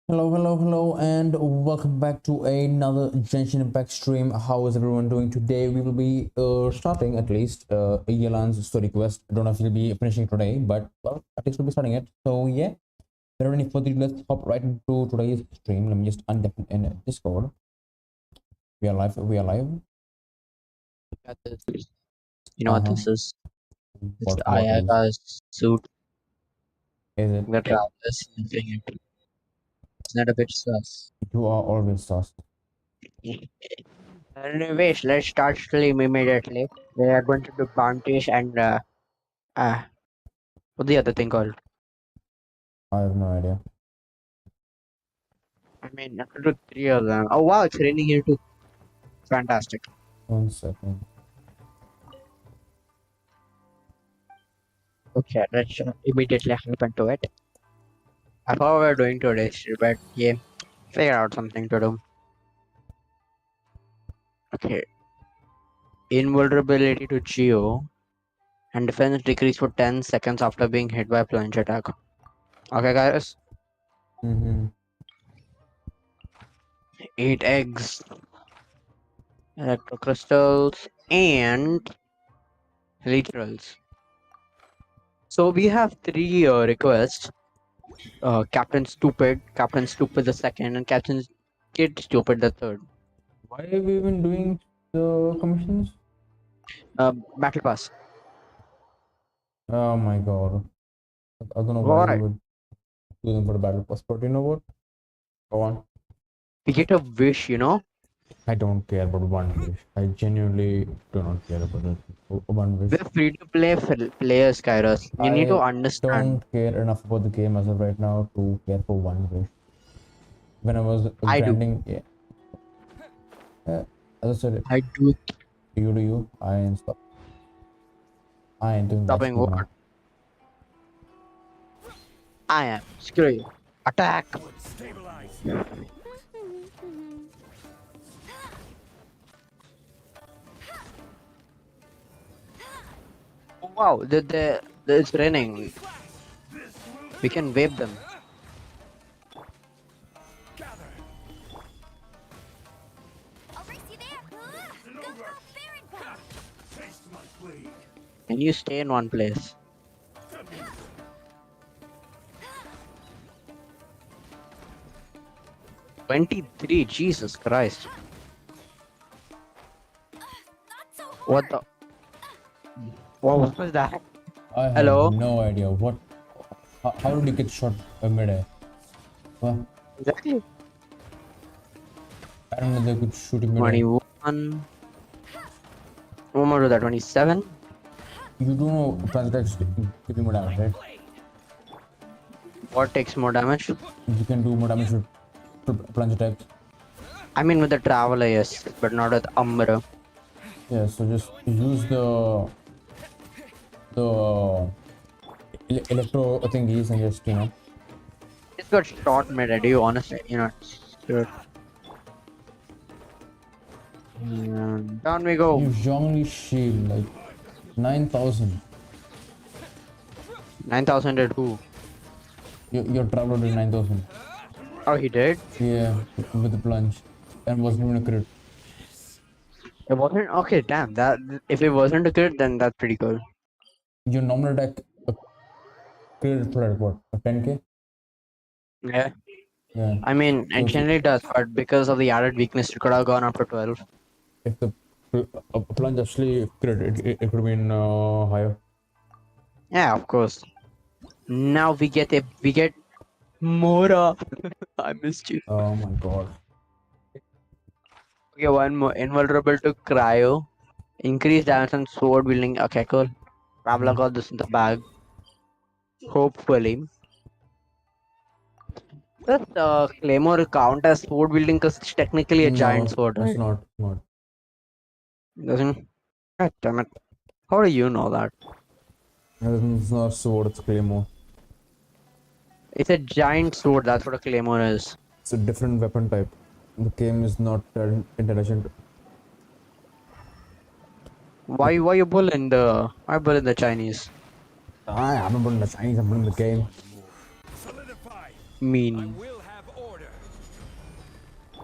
Hello, and welcome back to another Genshin Impact stream. How is everyone doing today? We will be starting at least Yelan's story quest. I don't know if we'll be finishing today, but well, at least we'll be starting it. So yeah, without any further ado, let's hop right into today's stream. Let me just undef in Discord. We are live. We are live. Got this. You know Uh what huh. this is? It's the What is Ayaga's suit. it? The travelers using it. It's not a bit sus. You are always sus. Anyways, let's start stream immediately. We are going to do bounties and uh what the other thing called? I have no idea. I mean, I have to do three of them. Oh wow, it's raining here too. Fantastic. 1 second. Okay, let's immediately hop into it. I thought we were doing today's stream, but yeah, figure out something to do. Okay, invulnerability to Geo and defense decrease for 10 seconds after being hit by a plunge attack. Okay, guys. Mm-hmm. 8 eggs, electrocrystals, and literals. So we have three requests. Captain Stupid the second, and Captain Kid Stupid the third. Why are we even doing the commissions? Battle Pass. Oh my god. I don't know why we Alright. would do them for the battle pass, but you know what? Go on. We get a wish, you know? I don't care about one wish. I genuinely do not care about it. One wish. We're free to play players, Kairos. You need to I understand. don't care enough about the game as of right now to care for one wish. When I was I do. grinding, yeah. As I said, I do. you do you. I ain't stop. I ain't doing that Stopping speed what? now. I am. Screw you. Attack! Oh, wow, it's raining. We can wave them. Can you stay in one place? 23, Jesus Christ. What the? What was that? I have Hello? no idea what. How did you get shot mid-air? Well, Exactly. I don't know they could shoot him mid-air. 21. One more to that, 27. You do know transacts give you more damage, right? What takes more damage? You can do more damage with plunge attacks. I mean with the Traveler, yes, but not with Umbra. Yeah, so just use the electro thingies and just It's got short mid, do you honestly? You know, sure. Down we go. use Zhongli shield like 9,000. 9,000 at who? Your traveler did 9,000. Oh, he did? Yeah, with the plunge, and wasn't even a crit. It wasn't? Okay, damn. That if it wasn't a crit, then that's pretty cool. Your normal attack crit for like what? A 10k? Yeah. Yeah. I mean, it generally does, but because of the added weakness, it could have gone up to 12. If the plunge actually crit, it could have been higher. Yeah, of course. Now we get Mora. I missed you. Oh my god. Okay, one more. Invulnerable to cryo. Increase damage on sword wielding. Okay, cool. Traveler got this in the bag. Hopefully. Does Claymore count as sword wielding because it's technically a giant No, sword, it's right? not. Doesn't? God damn it. How do you know that? It's not sword, it's claymore. It's a giant sword, that's what a claymore is. It's a different weapon type. The game is not intelligent. Why you bullying the Chinese? I'm not putting the Chinese, I'm putting the game. Mean.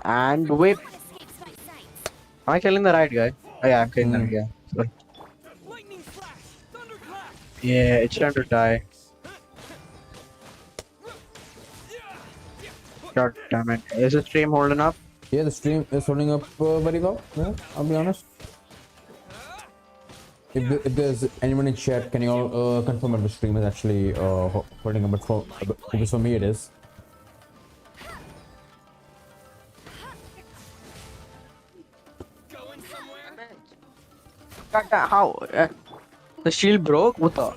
And whip. Am I killing the right guy? Oh yeah, I'm killing the right Mm. guy. Sorry. Yeah, it's time to die. God damn it. Is the stream holding up? Yeah, the stream is holding up very well. Yeah, I'll be honest. If there's anyone in chat, can you all confirm if the stream is actually holding up? But because for me it is. God damn, how? The shield broke? What the?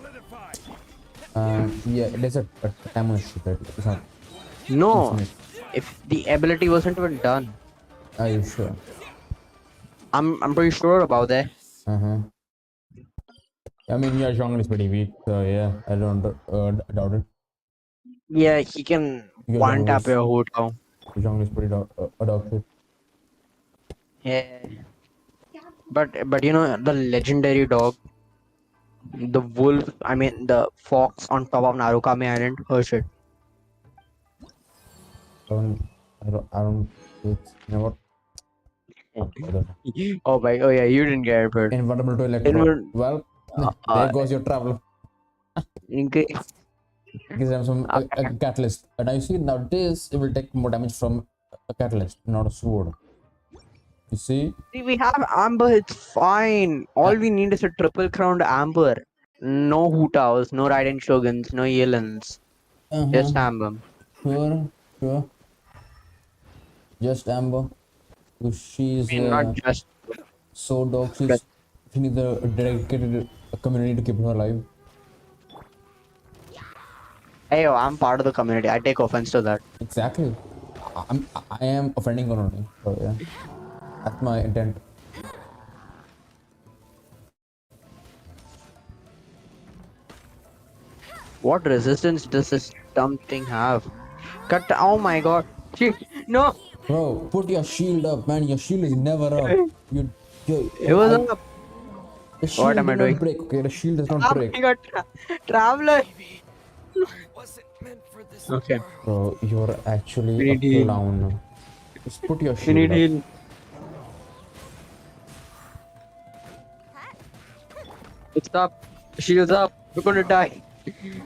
Yeah, there's a time on the stream. Right? It's not No. infinite. If the ability wasn't even done. Are you sure? I'm pretty sure about that. Uh-huh. I mean, your jungle is pretty weak, so yeah, I don't doubt it. Yeah, he can Your one jungle tap is your hood down. your jungle is pretty adopted. Yeah. But you know the legendary dog, the wolf. I mean the fox on top of Narukami Island. Oh shit. I don't. It's never. Oh my. Oh yeah, you didn't get it, but Invulnerable to electro. Inver- Well, uh, there uh, goes your travel. inca- Gives them some a catalyst. And I see nowadays it will take more damage from a catalyst, not a sword. You see? See, we have amber. It's fine. All Uh, we need is a triple crowned amber. No Hootaos, no Raiden Shoguns, no Yelans. uh-huh. Just amber. Sure, sure. Just Amber. Because she's I mean, not just. so dog. But She needs a dedicated community to keep her alive. hey, yo, I'm part of the community. I take offense to that. Exactly. I am offending her only. So yeah, that's my intent. What resistance does this dumb thing have? Cut. Oh my god. Shit. No. Bro, put your shield up, man. Your shield is never up. You It was I, up. the What shield am I did not doing? break. Okay, the shield does not Oh break. my god. Traveler. Okay. Bro, you're actually We a need heal. clown. Just put your We need shield up. heal. It's up. Shield's up. We're gonna die.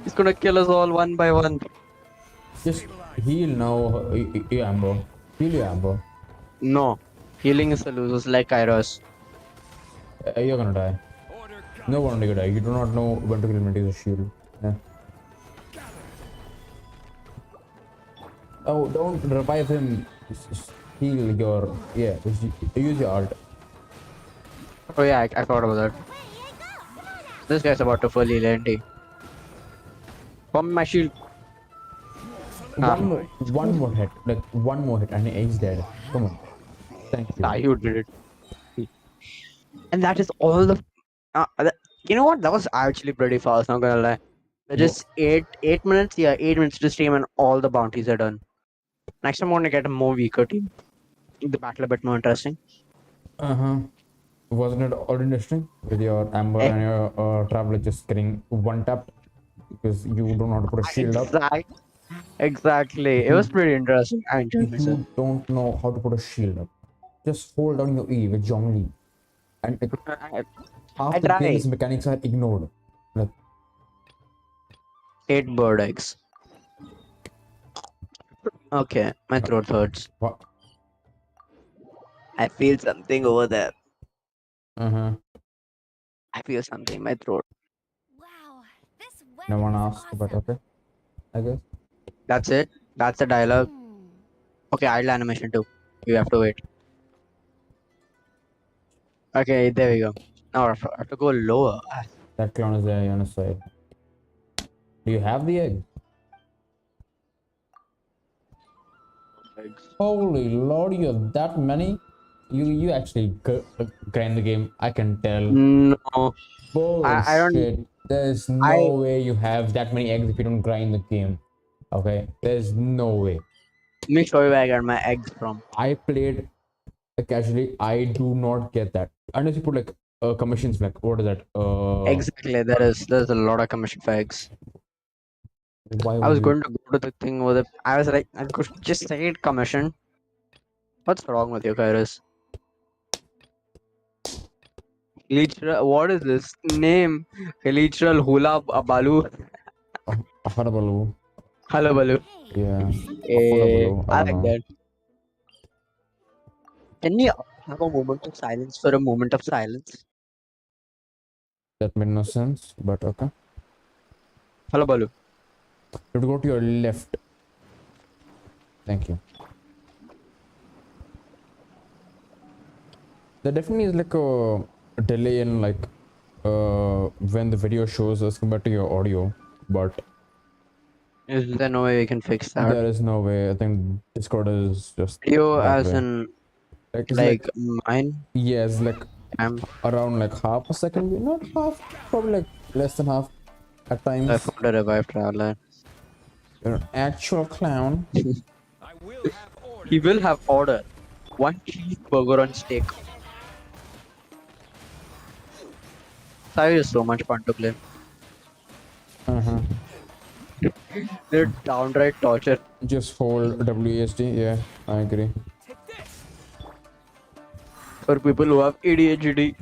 He's gonna kill us all one by one. Just heal now, Amber. Heal your Amber. No. Healing is the losers like Kairos. You're gonna die. No wonder you die. You do not know when to kill him with a shield. Yeah. Oh, don't revive him. Just heal your. Yeah, just use your art. Oh yeah, I forgot about that. This guy's about to fully land. From my shield. Ah. One more hit. Like, one more hit, and he's dead. Come on. Thank you. Ah, you did it. And that is all the. You know what? That was actually pretty fast. Not gonna lie. Just 8 minutes. Yeah, 8 minutes to stream, and all the bounties are done. Next time, I want to get a more weaker team. The battle a bit more interesting. Uh-huh. Wasn't it all interesting with your Amber Eh, and your Traveler just getting one tapped because you don't know how to put a shield up? Exactly. It was pretty interesting. I enjoyed If myself. you don't know how to put a shield up, just hold down your E with Zhongli, and like, I half the try. game's mechanics are ignored. Like, 8 bird eggs. Okay, my throat hurts. what? I feel something over there. Uh-huh. I feel something in my throat. Wow, this No weather one is asked, but awesome. okay, I guess. That's it. That's the dialogue. Hmm. Okay, idle animation too. You have to wait. Okay, there we go. Now I have to go lower. That clown is there on his side. Do you have the egg? Holy lord, you have that many? You actually grind the game. I can tell. No, I don't. Bullshit. There's no I way you have that many eggs if you don't grind the game. Okay, there's no way. Let me show you where I got my eggs from. I played casually. I do not get that unless you put like commissions. Like, what is that? Exactly. There's a lot of commission for eggs. Why I would was you? going to go to the thing with it. I was like, I could just say it commission. What's wrong with you, Kairos? What is this name? Literal hula balu. Affordable. Hello, balu. Hey, Yeah. something Affordable. I I don't like know. that. Can we have a moment of silence for a moment of silence? That made no sense, but okay. Hello, balu. You have to go to your left. Thank you. There definitely is like a delay in like when the video shows us compared to your audio, but Is there no way we can fix that? there is no way. I think Discord is just Video that as way. in Like it's like like mine. yes, like I'm around like half a second, not half, probably like less than half at I times. found a revived traveler. You're an actual clown. He will have order. One cheeseburger on steak. Sorry, is so much fun to play. Uh-huh. They're downright torture. Just hold WASD. Yeah, I agree. For people who have ADHD.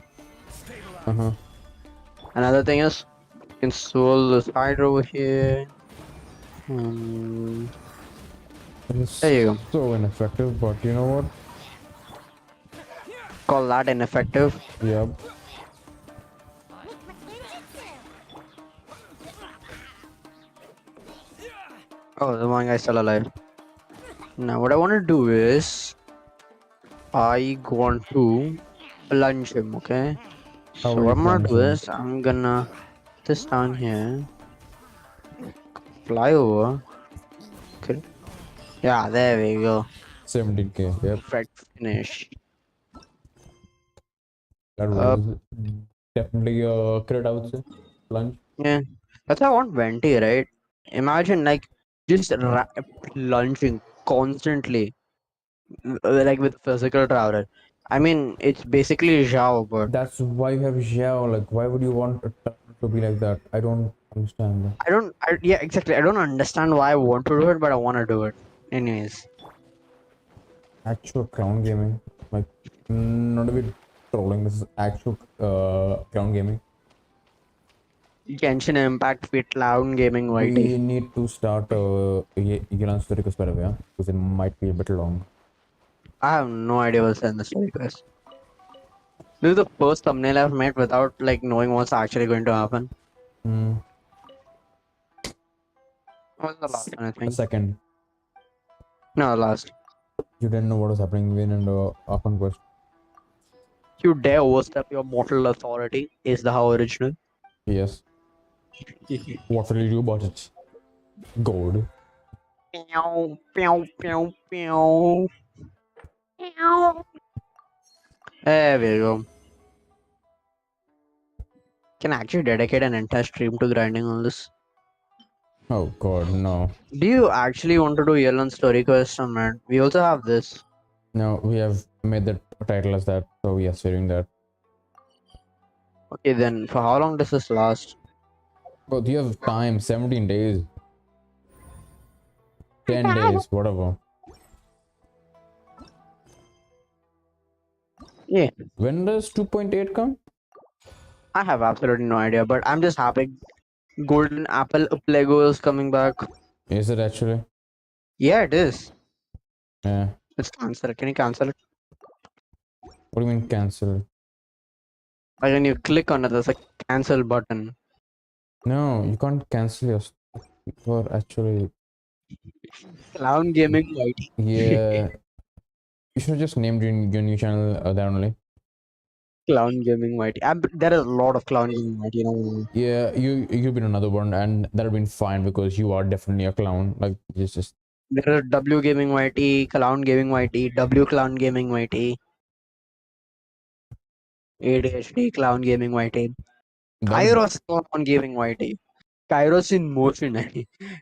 Uh-huh. Another thing is, you can swirl the side over here. Hmm. It's There you go. so ineffective, but you know what? Call that ineffective. Yep. Oh, the one guy's still alive. Now, what I want to do is, I want to plunge him, okay? How So, will what you I'm gonna plunge do him? is, I'm gonna this down here, fly over. Okay. Yeah, there we go. 17k. Yep. Perfect finish. That Uh, was definitely a crit, I would say. Plunge. yeah. That's why I want Venti, right? Imagine like just plunging constantly, like with physical traveler. I mean, it's basically Zhao, but That's why you have Xiao. Like, why would you want a turtle to be like that? I don't understand. I don't. Yeah, exactly. I don't understand why I want to do it, but I want to do it. Anyways, Actual crown gaming. Like, not even trolling. This is actual crown gaming. Genshin Impact with Cloud Gaming YT. We need to start Yelan story by the way, yeah? Because it might be a bit long. I have no idea what's in the story quest. This is the first thumbnail I've made without like knowing what's actually going to happen. Hmm. What was the last one? I A think. second. No, last. You didn't know what was happening even in the open quest. You dare overstep your mortal authority is the how original. Yes. What will you do about it? Gold. Pew, pew, pew, pew. Pew. There we go. Can actually dedicate an entire stream to grinding on this. Oh god, no. Do you actually want to do Yelan story quest, man? We also have this. No, we have made the title as that, so yes, we're doing that. Okay, then for how long does this last? Oh, you have time, 17 days. 10 days, whatever. Yeah, When does 2.8 come? I have absolutely no idea, but I'm just happy. Golden Apple Lego is coming back. Is it actually? Yeah, it is. Yeah. Let's cancel it. Can you cancel it? What do you mean cancel? Like when you click on it, there's a cancel button. No, you can't cancel your for actually. Clown Gaming White. Yeah. You should have just named your new channel that only. Clown Gaming White. There is a lot of Clown Gaming White, you know. Yeah, you've been another one, and that'd been fine because you are definitely a clown. Like it's just There are W Gaming YT, Clown Gaming YT, W Clown Gaming YT, ADHD Clown Gaming YT, that. Kairos Clown Gaming YT, Kairos in motion.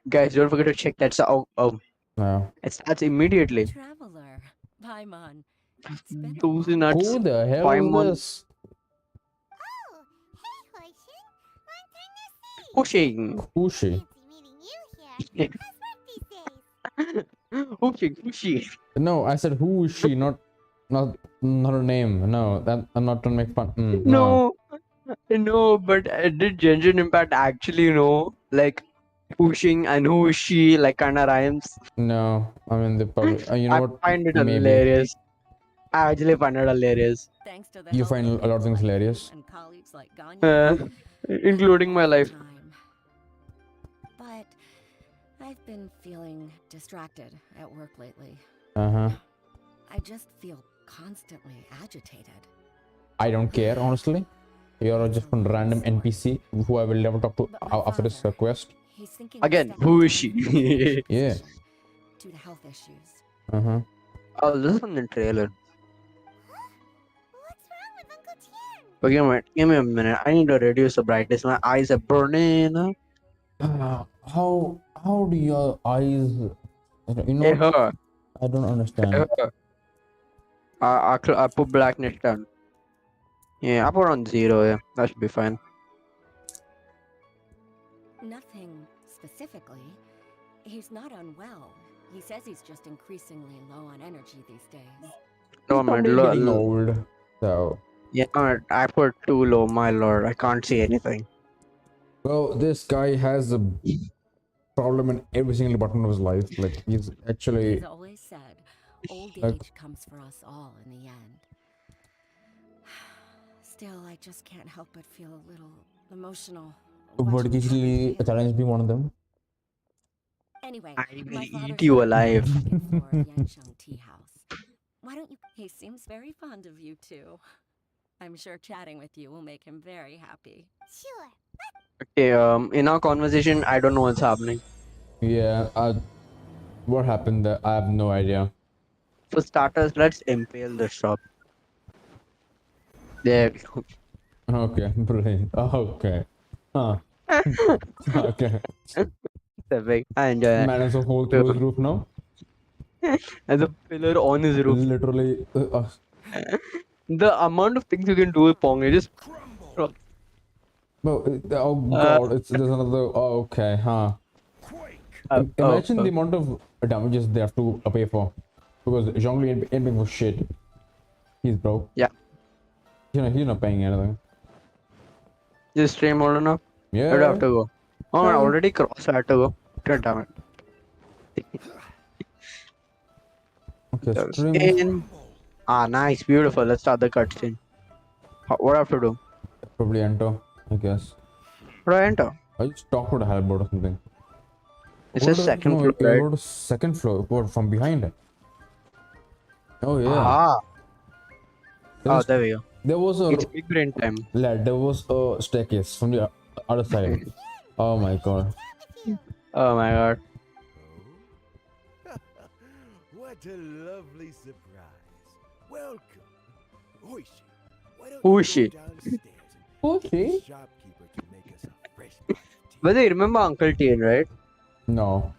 Guys, don't forget to check that's it starts immediately. traveler. Paimon. It's been a Those long nuts. Who the hell is Paimon this? Oh, hey, Hoishin. Long time no see. pushing. Who's she? Fancy meeting you here. How's work these days? Who's she? No, I said who is she, not her name. No, that I'm not trying to make fun. No, No, but did Genshin Impact actually know like pushing and who is she like kind of rhymes? no. I mean, they probably. You know I what? find it Maybe hilarious. I actually find it hilarious. Thanks to the you help find of a lot of people things like you hilarious. and colleagues like Ganya, Uh, I have including my all the life. time. But I've been feeling distracted at work lately. I just feel constantly agitated. I don't care, honestly. You're It's just a one long random story. NPC who I will never talk to But my after this father, quest. he's thinking of Again, stepping who is down she? from his leadership Yeah. position due to health issues. Oh, this is from the trailer. What's wrong with Uncle Tien? But give me a minute. I need to reduce the brightness. My eyes are burning. How do your eyes? You know Hey, what? her. I don't Hey, understand. her. I put blackness down. Yeah, I put on 0. Yeah, that should be fine. Nothing specifically. He's not unwell. He says he's just increasingly low on energy these days. No, He's man, probably getting old. So, yeah, I put too low. My lord, I can't see anything. well, this guy has a problem in every single button of his life. Like he's actually He's always said, old like age comes for us all in the end. Still, I just can't help but feel a little emotional. watching him vertically disappear. challenge be one of them. Anyway, I will my father eat you said alive. second floor of Yancheng Tea House. Why don't you? He seems very fond of you too. I'm sure chatting with you will make him very happy. Sure. Okay, in our conversation, I don't know what's happening. Yeah, what happened there? I have no idea. For starters, let's impale the shop. There we go. Okay, brilliant. Okay. Huh. Okay. Perfect. I enjoy that. Man has a hole through his roof now. As a pillar on his roof. Literally. The amount of things you can do with Pong, you just. Oh god, there's another. Oh, okay, huh. Imagine the amount of damages they have to pay for. Because Zhongli ain't paying for shit. He's broke. Yeah. He's not paying anything. Just stream all enough. Yeah. Where do I have to go? Oh, I already crossed. I had to go. God damn it. Okay, stream. In. Ah, nice. Beautiful. Let's start the cutscene. What do I have to do? Probably enter, I guess. What do I enter? I just talked to the halberd or something. It says second floor, you right? go to second floor. What, from behind? Oh yeah. Ah. Oh, Was, there we go. there was a It's big brain time. lad. There was a staircase from the other side. Oh my god. Oh my god. What a lovely surprise. Welcome. Oishi, why don't Who you is she? go downstairs and Oishi? get the shopkeeper to make us a fresh pot of tea? But they remember Uncle Tien, right? No.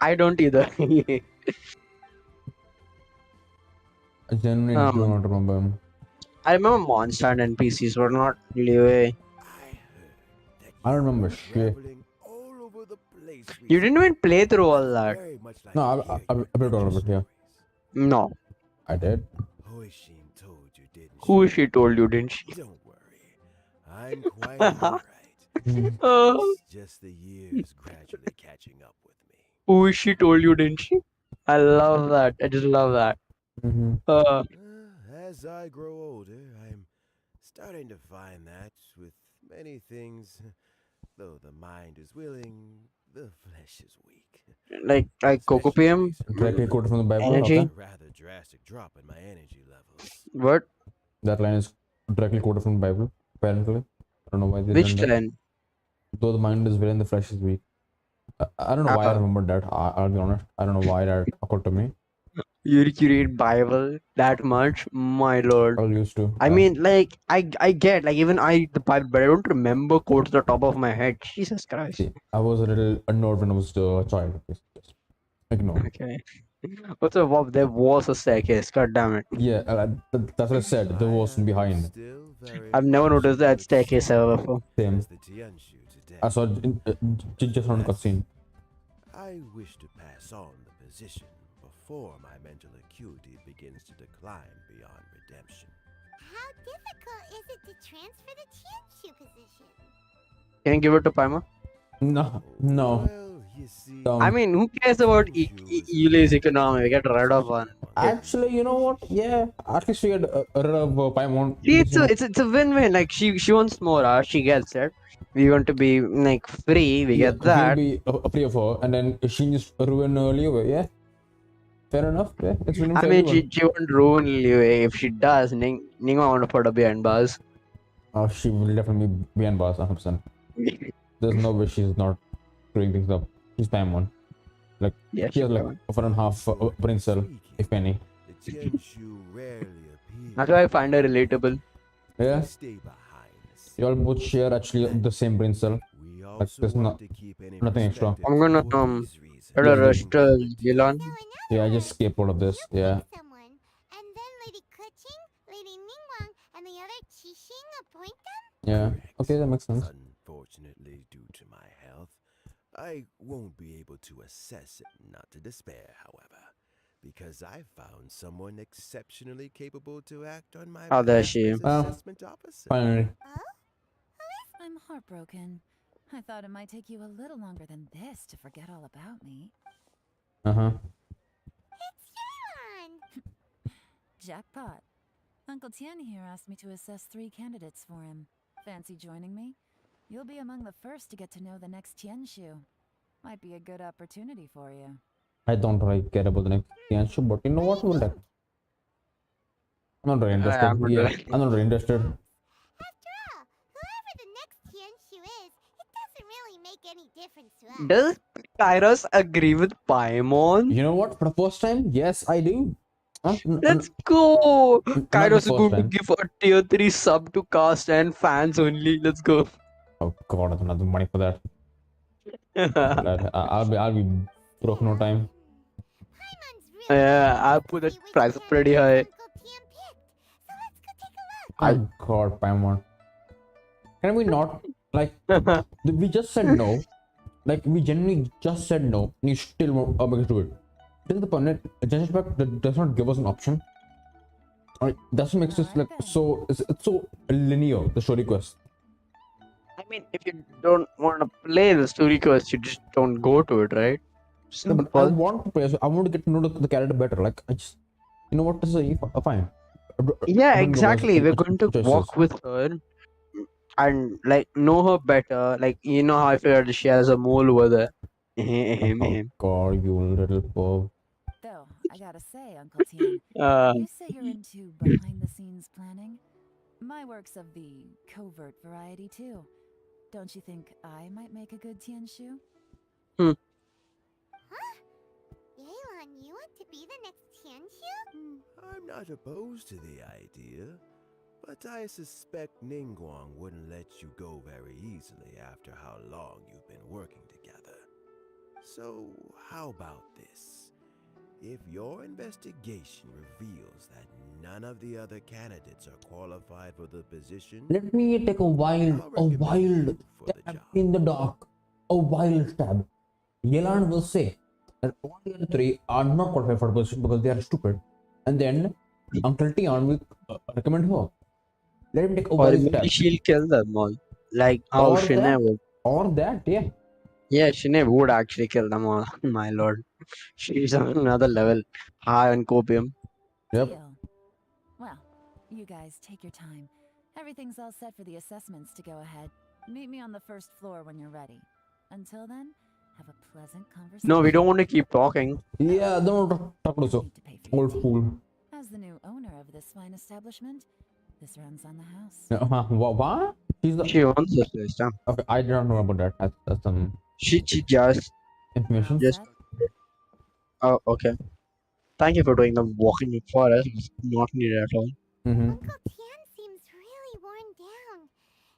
I don't either. I genuinely do not remember him. I remember Monster and NPCs were not really. I heard that I don't you've remember been shit. traveling all over the place You didn't even play through all that. Very much like No, to hear I your played all of it, adventure yeah. stories. No. I did. Hoishin told you, didn't Who she? she told you, didn't she? Don't worry. I'm quite alright. Oh, It's just the years gradually catching up with me. who she told you, didn't she? I love that. I just love that. As I grow older, I'm starting to find that with many things, though the mind is willing, the flesh is weak. like Coco Especially PM? recently. Directly quoted from the Bible. Energy? Okay. A rather drastic drop in my energy levels. What? That line is directly quoted from the Bible. Apparently, I don't know why they Which done that. line? Though the mind is willing, the flesh is weak. I don't know why I remember that. I'll be honest. I don't know why that occurred to me. You read Bible that much? My lord. I used to. I mean, like, I get, like, even I the Bible, but I don't remember quotes at the top of my head. Jesus Christ. See, I was a little annoyed when I was a child. Just ignore. Okay. What's a Bob? There was a staircase. God damn it. Yeah, that's what I said. There was one behind. Still very I've never much noticed that good staircase shape ever before. Same. as the Tianshu today. I saw it just on the cutscene. I wish to pass on the position before my mental acuity begins to decline beyond redemption. How difficult is it to transfer the Tianshu position? Can you give it to Paimon? No, no. Well, you see, Dumb. I mean, who cares about Yuli's economy? Get rid of one. Actually, you know what? Yeah, at least we get rid of Paimon. See, Because, you know, it's a win-win. Like she wants more, she gets it. We want to be like free, we yeah, get that. he'll be free of her, and then she just ruin Liu. Yeah, fair enough. Yeah, it's win I for mean, everyone. she won't ruin Liu. If she does, Ning want to put her behind bars. She will definitely be behind bars, 100%. There's no way she's not screwing things up. She's Paimon. Like, Yeah, she has like will. 1.5 brain cell, if any. the Tianshu rarely appear. That's why I find her relatable. Yeah, They stay behind the scenes. you all both share actually the same brain cell. We also there's want not- to keep any nothing extra. perspective I'm gonna, for these reasons. Better Yeah, rest Yelan. So in Yeah, I other just words, skip all of this. you Yeah. pick someone, and then Lady Keqing, Lady Ningguang, and the other Qixing appoint them? Yeah. Correct. Okay, that makes sense. Unfortunately, due to my health, I won't be able to assess it, not to despair, however, because I found someone exceptionally capable to act on my Oh, there behalf she as is. assessment officer. Finally. I'm heartbroken. I thought it might take you a little longer than this to forget all about me. Uh-huh. It's Yelan! Jackpot. Uncle Tian here asked me to assess 3 candidates for him. Fancy joining me? You'll be among the first to get to know the next Tianshu. Might be a good opportunity for you. I don't really care about the next answer, but you know what? We'll like. I'm not really interested. I'm not Yeah, really- I'm not really interested. After all, whoever the next Tianshu is, it doesn't really make any difference to us. Does Kairos agree with Paimon? You know what? For the first time, yes, I do. Let's go! the Kairos is first going to time. give a tier 3 sub to cast and fans only. Let's go. Oh god, I don't have the money for that. I'll be broke no time. Paimon's really Yeah, curious I'll to put the see which price candidate pretty high. Uncle Tian picked. So let's go take a look. Oh god, Paimon. Can we not like we just said no? Like we genuinely just said no, and you still won't make us do it. This is the point. Genshin Impact does not give us an option. Like that's what makes it like so. It's so linear. The story quest. I mean, if you don't want to play the story quest, you just don't go to it, right? No, but I Simple. want to play. So I want to get to know the character better. Like I just, you know what to say. Fine. Yeah, I don't know exactly. what's- We're going to choices. walk with her and like know her better. Like you know how I figured she has a mole over there. Oh god, you little perv. Though, I gotta say, Uncle Tian, Uh, you say you're into behind-the-scenes planning? My work's of the covert variety, too. Don't you think I might make a good Tianshu? Yelan, you want to be the next Tianshu? I'm not opposed to the idea, but I suspect Ningguang wouldn't let you go very easily after how long you've been working together. So, how about this? If your investigation reveals that none of the other candidates are qualified for the position, Let me take a wild I'll recommend you for the stab job. in the dark. A wild stab. Yelan will say that all the other 3 are not qualified for the position because they are stupid. And then Uncle Tian will recommend her. Let him take a or wild maybe stab. she'll kill them all. Like how Or Shine that. would. Or that, yeah. Yeah, Shine would actually kill them all. My lord. She's on another level. High on copium. Yep. Deal. Well, you guys take your time. Everything's all set for the assessments to go ahead. Meet me on the first floor when you're ready. Until then, have a pleasant conversation. No, we don't want to keep talking. Yeah, don't talk to so Need to pay for your old tea. fool. As the new owner of this fine establishment, this runs on the house. What? She's the. She owns this place, huh? Okay, I don't know about that. That's some She just. information. Yes. Oh, okay. Thank you for doing the walking for us. It's not needed at all. Mm-hmm. Uncle Tian seems really worn down.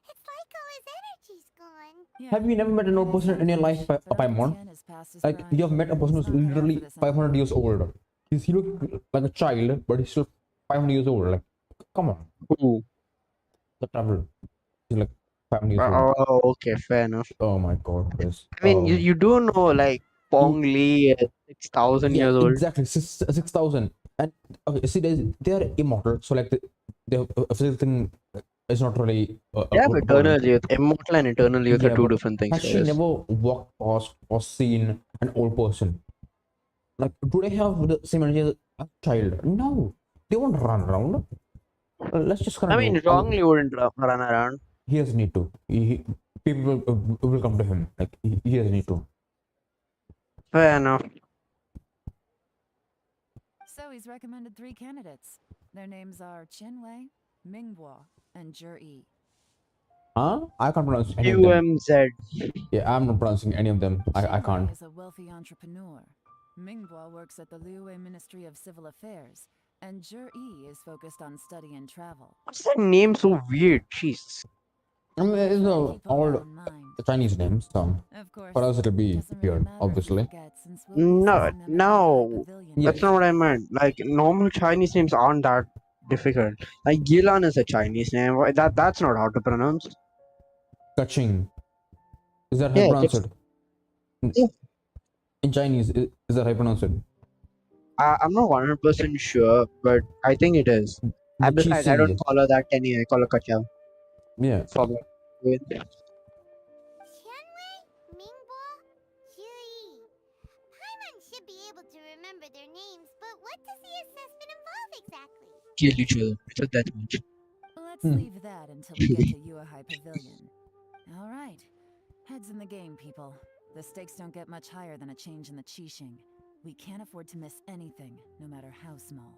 It's like all his energy's gone. Yeah, Have you never met an old person in your life, but Uncle Paimon? Tian is past his Like prime. you have met a person who's It's not bad literally for this 500 years old. He looks like a child, but he's still 500 years old. Like, come on, Ooh. the travel. He's like 500 years old. Oh, okay, fair enough. Oh my god, Chris. I mean, Oh. you do know, like, Pong Lee, 6,000 Yeah, years old. exactly. 6,000. And okay, see, they are immortal. So like the physical thing is not really They have a problem. eternal youth. Immortal and eternal youth are Yeah, two but different things, has she guys. never walked past or seen an old person? Like, do they have the same energy as a child? No, they won't run around. Let's just kind I of mean, do. wrongly wouldn't run around. He doesn't need to. People will come to him. Like he doesn't need to. Fair enough. So he's recommended 3 candidates. Their names are Qinwei, Mingbo, and Zhi. Huh? I can't pronounce any of them. UMZ. Yeah, I'm not pronouncing any of them. I Qinwei can't. is a wealthy entrepreneur. Mingbo works at the Liyue Ministry of Civil Affairs, and Zhi is focused on study and travel. What's that name so weird? Jesus. I mean, it's Try to keep all that in mind. Chinese names, so Of course, for us it'll be doesn't really weird, matter if we obviously. forget, since we'll be No, assessing them at the no. pavilion. That's not what I meant. Like, normal Chinese names aren't that difficult. Like, Yelan is a Chinese name. That's not how to pronounce. Kaching. Is that how Yeah, you pronounce it? Yeah. In Chinese, is that how you pronounce it? I'm not 100% sure, but I think it is. The And besides, I don't cheesy. call her that anyway. I call her Kacha. Yeah. Forget. Wait. Qianwei, Mingbo, Zhi. Paimon should be able to remember their names, but what does the assessment involve exactly? Kill each other. It's not that much. Let's Hmm. leave that until we get to Yuehai Pavilion. All right. Heads in the game, people. The stakes don't get much higher than a change in the Qixing. We can't afford to miss anything, no matter how small.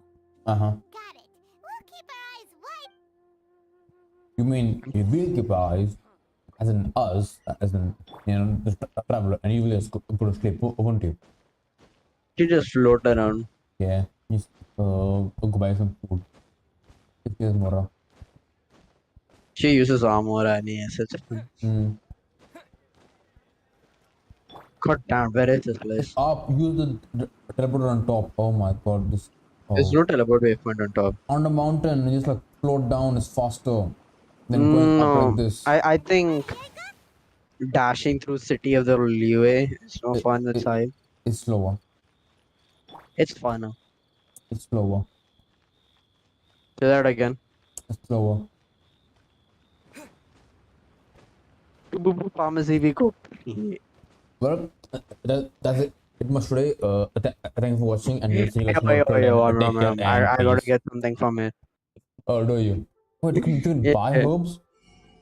Uh-huh. Got it. We'll keep our eyes wide. You mean you will keep our eyes, as in us, as in, the traveler, and you will just go to sleep, won't you? You just float around. Yeah. Just go buy some food. If there's more. She uses armor and yes, it's Mm. God damn, where is this place? Up, use the teleporter on top. Oh my god, this. There's Oh. no teleport waypoint on top. On the mountain, you just like float down is faster than going up No, like this. I think dashing through city of the Liyue is no It- fun with it- Sai. It's slower. It's fun. It's slower. Do that again. It's slower. Pharmacy we go. Well, that's it. It must today. Thank you for watching, and we'll see you guys Wait, tomorrow. Till then, one take care minute. and I gotta peace. get something from it. Oh, do you? Wait, you can Yeah. buy herbs?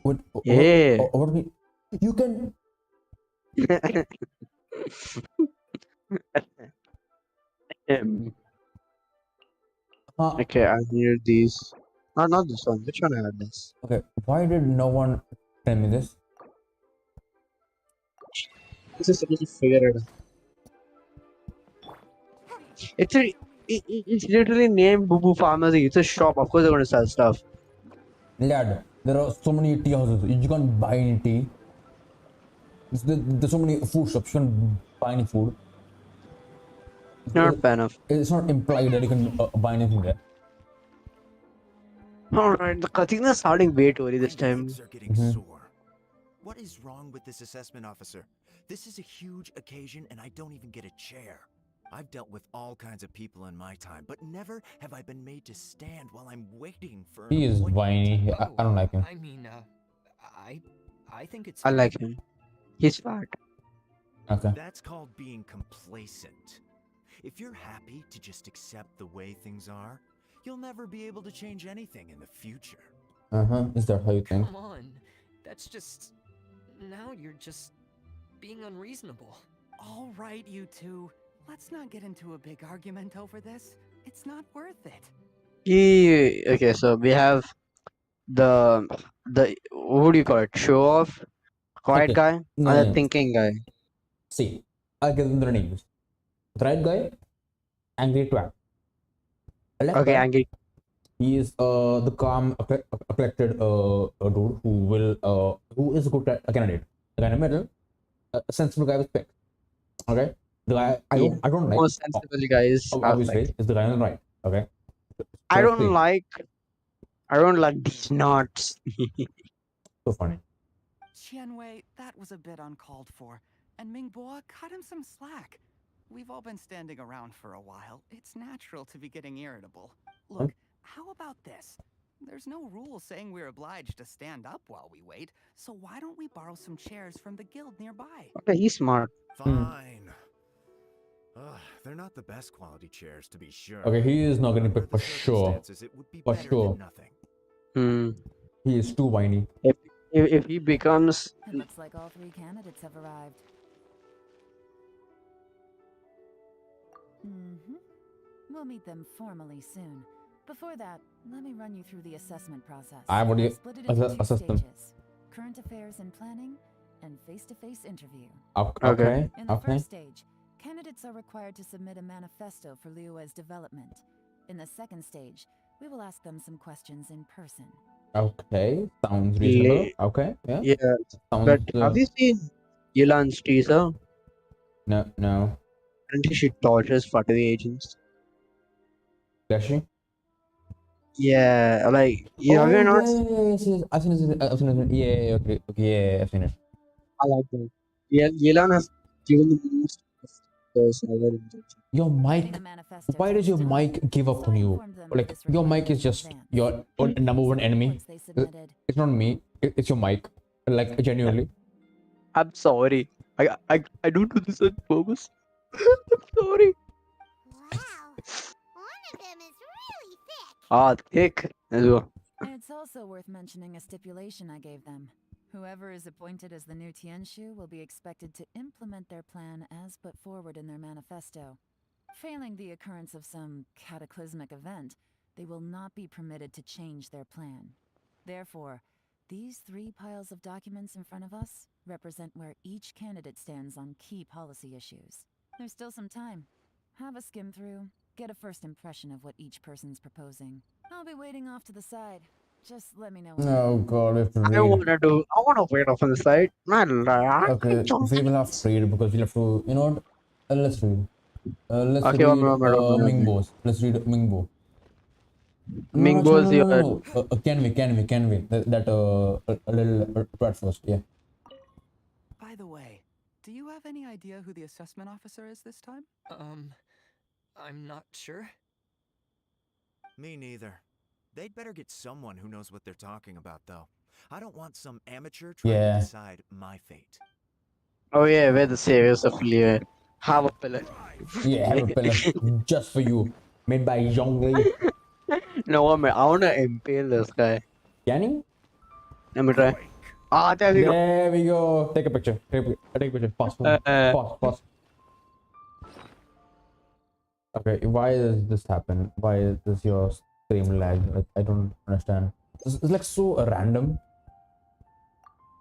Wait, Yeah. what do you can. Okay, I need these. No, not this one. Which one I have this? Okay, why did no one tell me this? This is supposed to figure it out. It's literally named Boo Boo Pharmacy. It's a shop. Of course, they're gonna sell stuff. Lad, there are so many tea houses. You can't buy any tea. There's so many food shops. You can't buy any food. Not fair enough. It's not implied that you can buy anything there. Alright, the cutscene is starting way too early this My time. legs are getting sore. What is wrong with this assessment officer? This is a huge occasion and I don't even get a chair. I've dealt with all kinds of people in my time, but never have I been made to stand while I'm waiting for an He is appointment. whiny. I don't like him. I mean, I think it's. I like him. He's fat. Okay. That's called being complacent. If you're happy to just accept the way things are, you'll never be able to change anything in the future. Is that how you think? Come on, that's just. Now you're just being unreasonable. All right, you two. Let's not get into a big argument over this. It's not worth it. Okay, so we have the what do you call it? Show off, quiet Okay. guy, No, and no, the no. thinking guy. See, I'll give them their names. The right guy, angry twat. The left Okay, guy, angry. he is the calm, collected dude who is a good candidate. The guy in the middle, a sensible guy with pick. Okay, the guy I don't like. Most sensible guys. Obviously, is the guy on the right. Okay. I So let's don't see. like these knots. So funny. Qianwei, that was a bit uncalled for. And Mingboa, cut him some slack. We've all been standing around for a while. It's natural to be getting irritable. Look, how about this? There's no rule saying we're obliged to stand up while we wait, so why don't we borrow some chairs from the guild nearby? Okay, he's smart. Fine. They're not the best quality chairs, to be sure. Okay, he is not but getting under picked the for sure. circumstances, it would be For better sure. than nothing. Hmm. He is too whiny. If he becomes It looks like all 3 candidates have arrived. We'll meet them formally soon. Before that, let me run you through the assessment process. I've already split it into 2 assessed them. stages: current affairs and planning, and face-to-face interview. Okay. In the Okay. first stage, candidates are required to submit a manifesto for Liyue's development. In the second stage, we will ask them some questions in person. Okay. Sounds reasonable. Okay. Yeah. yeah. Sounds. But have you seen Yelan's teaser? No. No. Apparently she tortures Fatui agents. Does she? Yeah, like Oh, have you not? yes, yes. I've seen it. I've seen it. Yeah. Okay. Okay. Yeah. I've seen it. I like that. Yeah, Yelan has given the most ever in Genshin. Your mic. Getting a manifesto Why does your tested. mic give up So on I you? informed them of Like this your mic requirement is in just advance. your number one enemy. Reports they submitted. It's not me. It's your mic. Like genuinely. I'm sorry. I don't do this on purpose. I'm sorry. Wow. One of them is really thick. Ah, thick. as well. It's also worth mentioning a stipulation I gave them. Whoever is appointed as the new Tianshu will be expected to implement their plan as put forward in their manifesto. Failing the occurrence of some cataclysmic event, they will not be permitted to change their plan. Therefore, these 3 piles of documents in front of us represent where each candidate stands on key policy issues. There's still some time. Have a skim through, get a first impression of what each person's proposing. I'll be waiting off to the side. Just let me know when. Oh god, we have to I read. wanna wait off on the side. Okay, we will have to read because we'll have to. You know what? Let's read. Let's Okay, read one minute. Mingbo's. Let's read Mingbo. No, Mingbo's no, no, no, your no, no. Can we? That a little part first. Yeah. By the way, do you have any idea who the assessment officer is this time? I'm not sure. Me neither. They'd better get someone who knows what they're talking about, though. I don't want some amateur trying Yeah. to decide my fate. Oh yeah, we're the saviors of Liyue. Have a pillar. Yeah, have a pillar just for you, made by Zhongli. No, I wanna impale this guy. Can you? Let me try. Ah, there we go. There we go. Take a picture. Take a picture. Pause. Pause. Okay, why does this happen? Why does your stream lag? Like, I don't understand. It's like so random.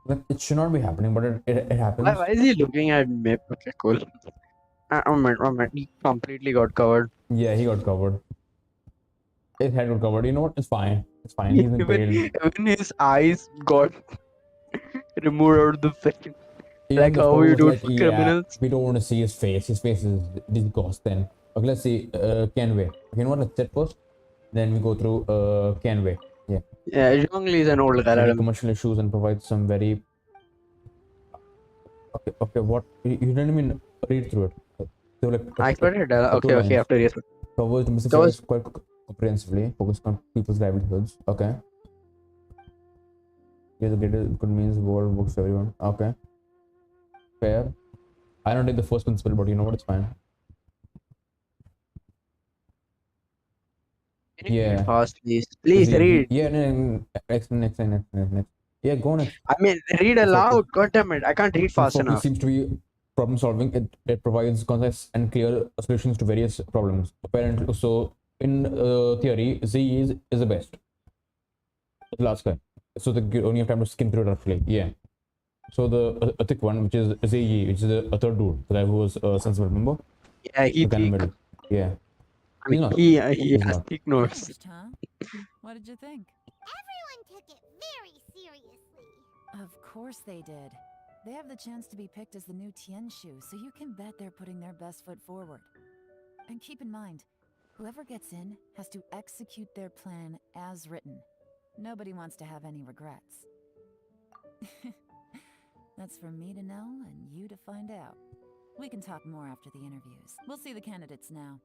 Like it should not be happening, but it happens. Why is he looking at me? Okay, cool. Oh man, he completely got covered. Yeah, he got covered. His head got covered. You know what? It's fine. It's fine. He's impaled. Even his eyes got removed out of the frame. Even Like the how phone you was do like, for criminals. we don't want to see his face. His face is disgusting. Okay, let's see. Kenway. Okay, you know what? Let's check first. Then we go through Kenway. Yeah. Yeah, Zhongli is an old guy. Many commercial issues and provides some very. Okay. What you didn't even read through it. So like. I expected that. two Okay, lines. after yes. Covers domestic Covers- service quite comprehensively. Focus on people's livelihoods. Okay. Yeah, the greater good means world works for everyone. Okay. Fair. I don't take the first principle, but you know what? It's fine. Can you read Yeah. fast, please? Please read. Yeah, next. Yeah, go next. I mean, read aloud. God damn it. I can't read fast Focus enough. seems to be problem solving. It provides concise and clear solutions to various problems. Apparently, so in theory, Z is the best. The last guy. So you only have time to skim through it roughly. Yeah. So the thick one, which is ZE, which is a third dude, the guy who was sensible, remember? Yeah, he The guy in the thick. middle. Yeah. I mean, He's not. he He's has not. thick nose. Finished, huh? What did you think? Everyone took it very seriously. Of course they did. They have the chance to be picked as the new Tianshu, so you can bet they're putting their best foot forward. And keep in mind, whoever gets in has to execute their plan as written. Nobody wants to have any regrets. That's for me to know and you to find out. We can talk more after the interviews. We'll see the candidates now.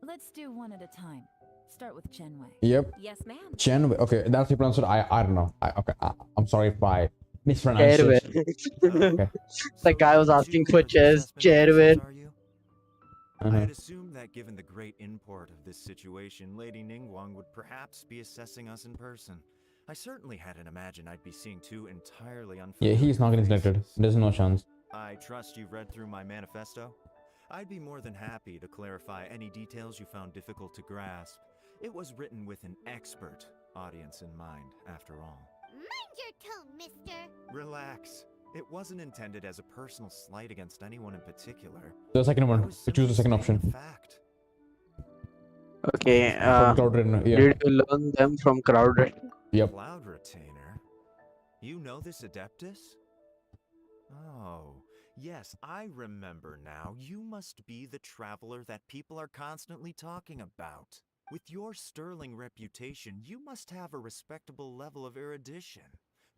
Let's do one at a time. Start with Chenwei. Yep. Yes, ma'am. Chen. Okay, that's the pronunciation. I don't know. I'm sorry if I mispronounced it. Okay. The guy was you asking two for are the chairs, assessment officers, Cherwin. are you? I Uh-huh. had assumed that given the great import of this situation, Lady Ningguang would perhaps be assessing us in person. I certainly hadn't imagined I'd be seeing two entirely Yeah, unfamiliar he's not getting selected. faces. There's no chance. I trust you've read through my manifesto? I'd be more than happy to clarify any details you found difficult to grasp. It was written with an expert audience in mind, after all. Mind your tone, mister. Relax. It wasn't intended as a personal slight against anyone in particular. The second I one. was Choose the second simply option. stating a fact. Okay, From Cloud Retainer. Yeah. did you learn them from Crowd? Yep. Cloud Retainer? You know this Adeptus? Oh, yes, I remember now. You must be the traveler that people are constantly talking about. With your sterling reputation, you must have a respectable level of erudition.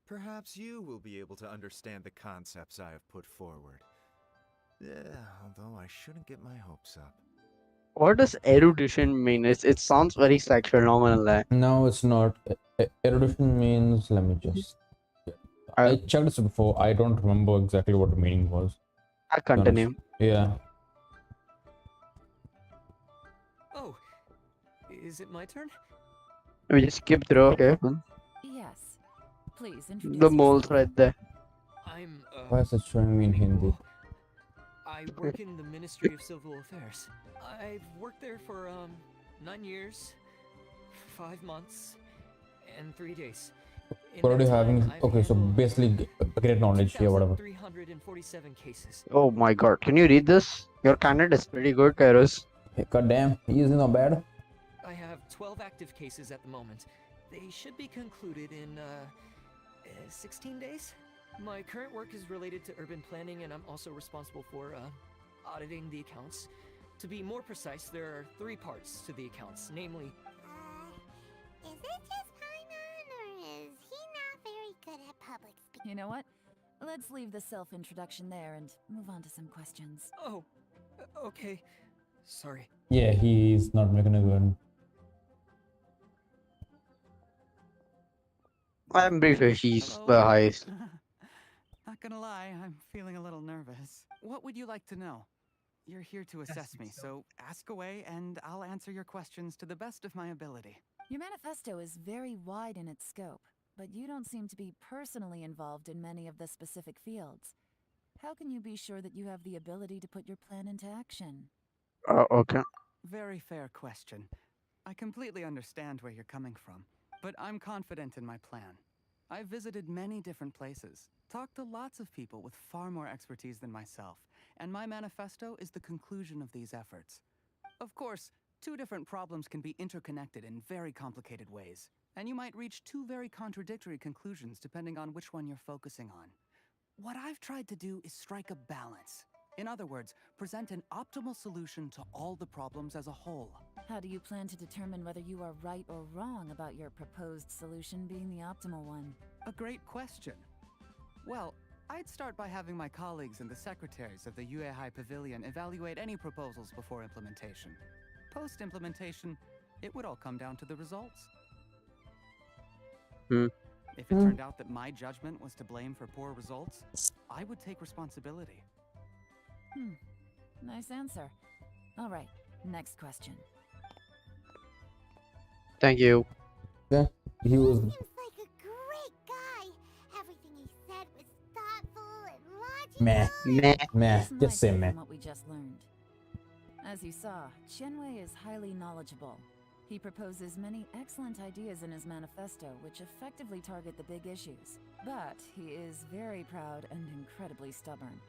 Perhaps you will be able to understand the concepts I have put forward. Yeah, although I shouldn't get my hopes up. What does erudition mean? It sounds very sexual, nominal. No, it's not. Erudition means. Let me just. I checked this before. I don't remember exactly what the meaning was. I continue. Yeah. Oh, is it my turn? We just skip through, okay? Yes. Please introduce The moles yourself. right there. I'm, Why is it showing me in Hindi? I work in the Ministry of Civil Affairs. I've worked there for, 9 years, 5 months, and 3 days. In What are that you time, having? I've Okay, so handled basically great knowledge. Yeah, whatever. 2,347 cases. Oh my god, can you read this? Your candidate is pretty good, Kairos. Hey, God damn, he is not bad. I have 12 active cases at the moment. They should be concluded in 16 days. My current work is related to urban planning, and I'm also responsible for auditing the accounts. To be more precise, there are 3 parts to the accounts, namely, Is it just Paimon, or is he not very good at public speaking? You know what? Let's leave the self-introduction there and move on to some questions. oh, okay, sorry. Yeah, he's not making a good. I'm pretty sure he's the Hello. highest. Not gonna lie, I'm feeling a little nervous. What would you like to know? You're here to assess me, so ask away and I'll answer your questions to the best of my ability. Your manifesto is very wide in its scope, but you don't seem to be personally involved in many of the specific fields. How can you be sure that you have the ability to put your plan into action? Okay. Very fair question. I completely understand where you're coming from, but I'm confident in my plan. I've visited many different places, talked to lots of people with far more expertise than myself, and my manifesto is the conclusion of these efforts. Of course, 2 different problems can be interconnected in very complicated ways, and you might reach 2 very contradictory conclusions depending on which one you're focusing on. What I've tried to do is strike a balance. In other words, present an optimal solution to all the problems as a whole. How do you plan to determine whether you are right or wrong about your proposed solution being the optimal one? A great question. Well, I'd start by having my colleagues and the secretaries of the Yuehai Pavilion evaluate any proposals before implementation. Post-implementation, it would all come down to the results. If it turned out that my judgment was to blame for poor results, I would take responsibility. Nice answer. All right, next question. Thank you. Yeah, he was. Seems like a great guy. Everything he said was thoughtful and logical. Meh. Meh. Meh. This Just might say be meh. from what we just learned. As you saw, Chenwei is highly knowledgeable. He proposes many excellent ideas in his manifesto, which effectively target the big issues. But he is very proud and incredibly stubborn.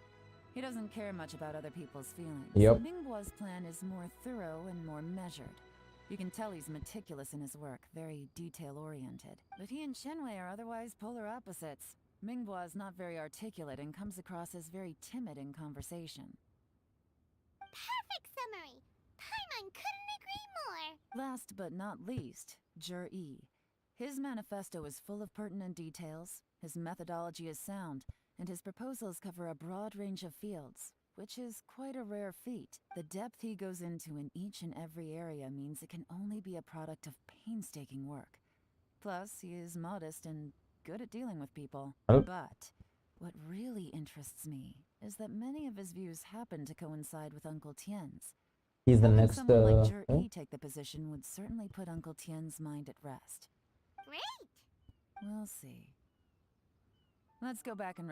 He doesn't care much about other people's feelings. Yep. Mingbo's plan is more thorough and more measured. You can tell he's meticulous in his work, very detail-oriented. But he and Chenwei are otherwise polar opposites. Mingbo is not very articulate and comes across as very timid in conversation. Perfect summary. Paimon couldn't agree more. Last but not least, Jur-E. His manifesto is full of pertinent details, his methodology is sound, and his proposals cover a broad range of fields, which is quite a rare feat. The depth he goes into in each and every area means it can only be a product of painstaking work. Plus, he is modest and good at dealing with people. Oh. But what really interests me is that many of his views happen to coincide with Uncle Tien's. He's the Having next. someone like Yeah? Jur-E take the position would certainly put Uncle Tien's mind at rest. Great! We'll see. Let's go back and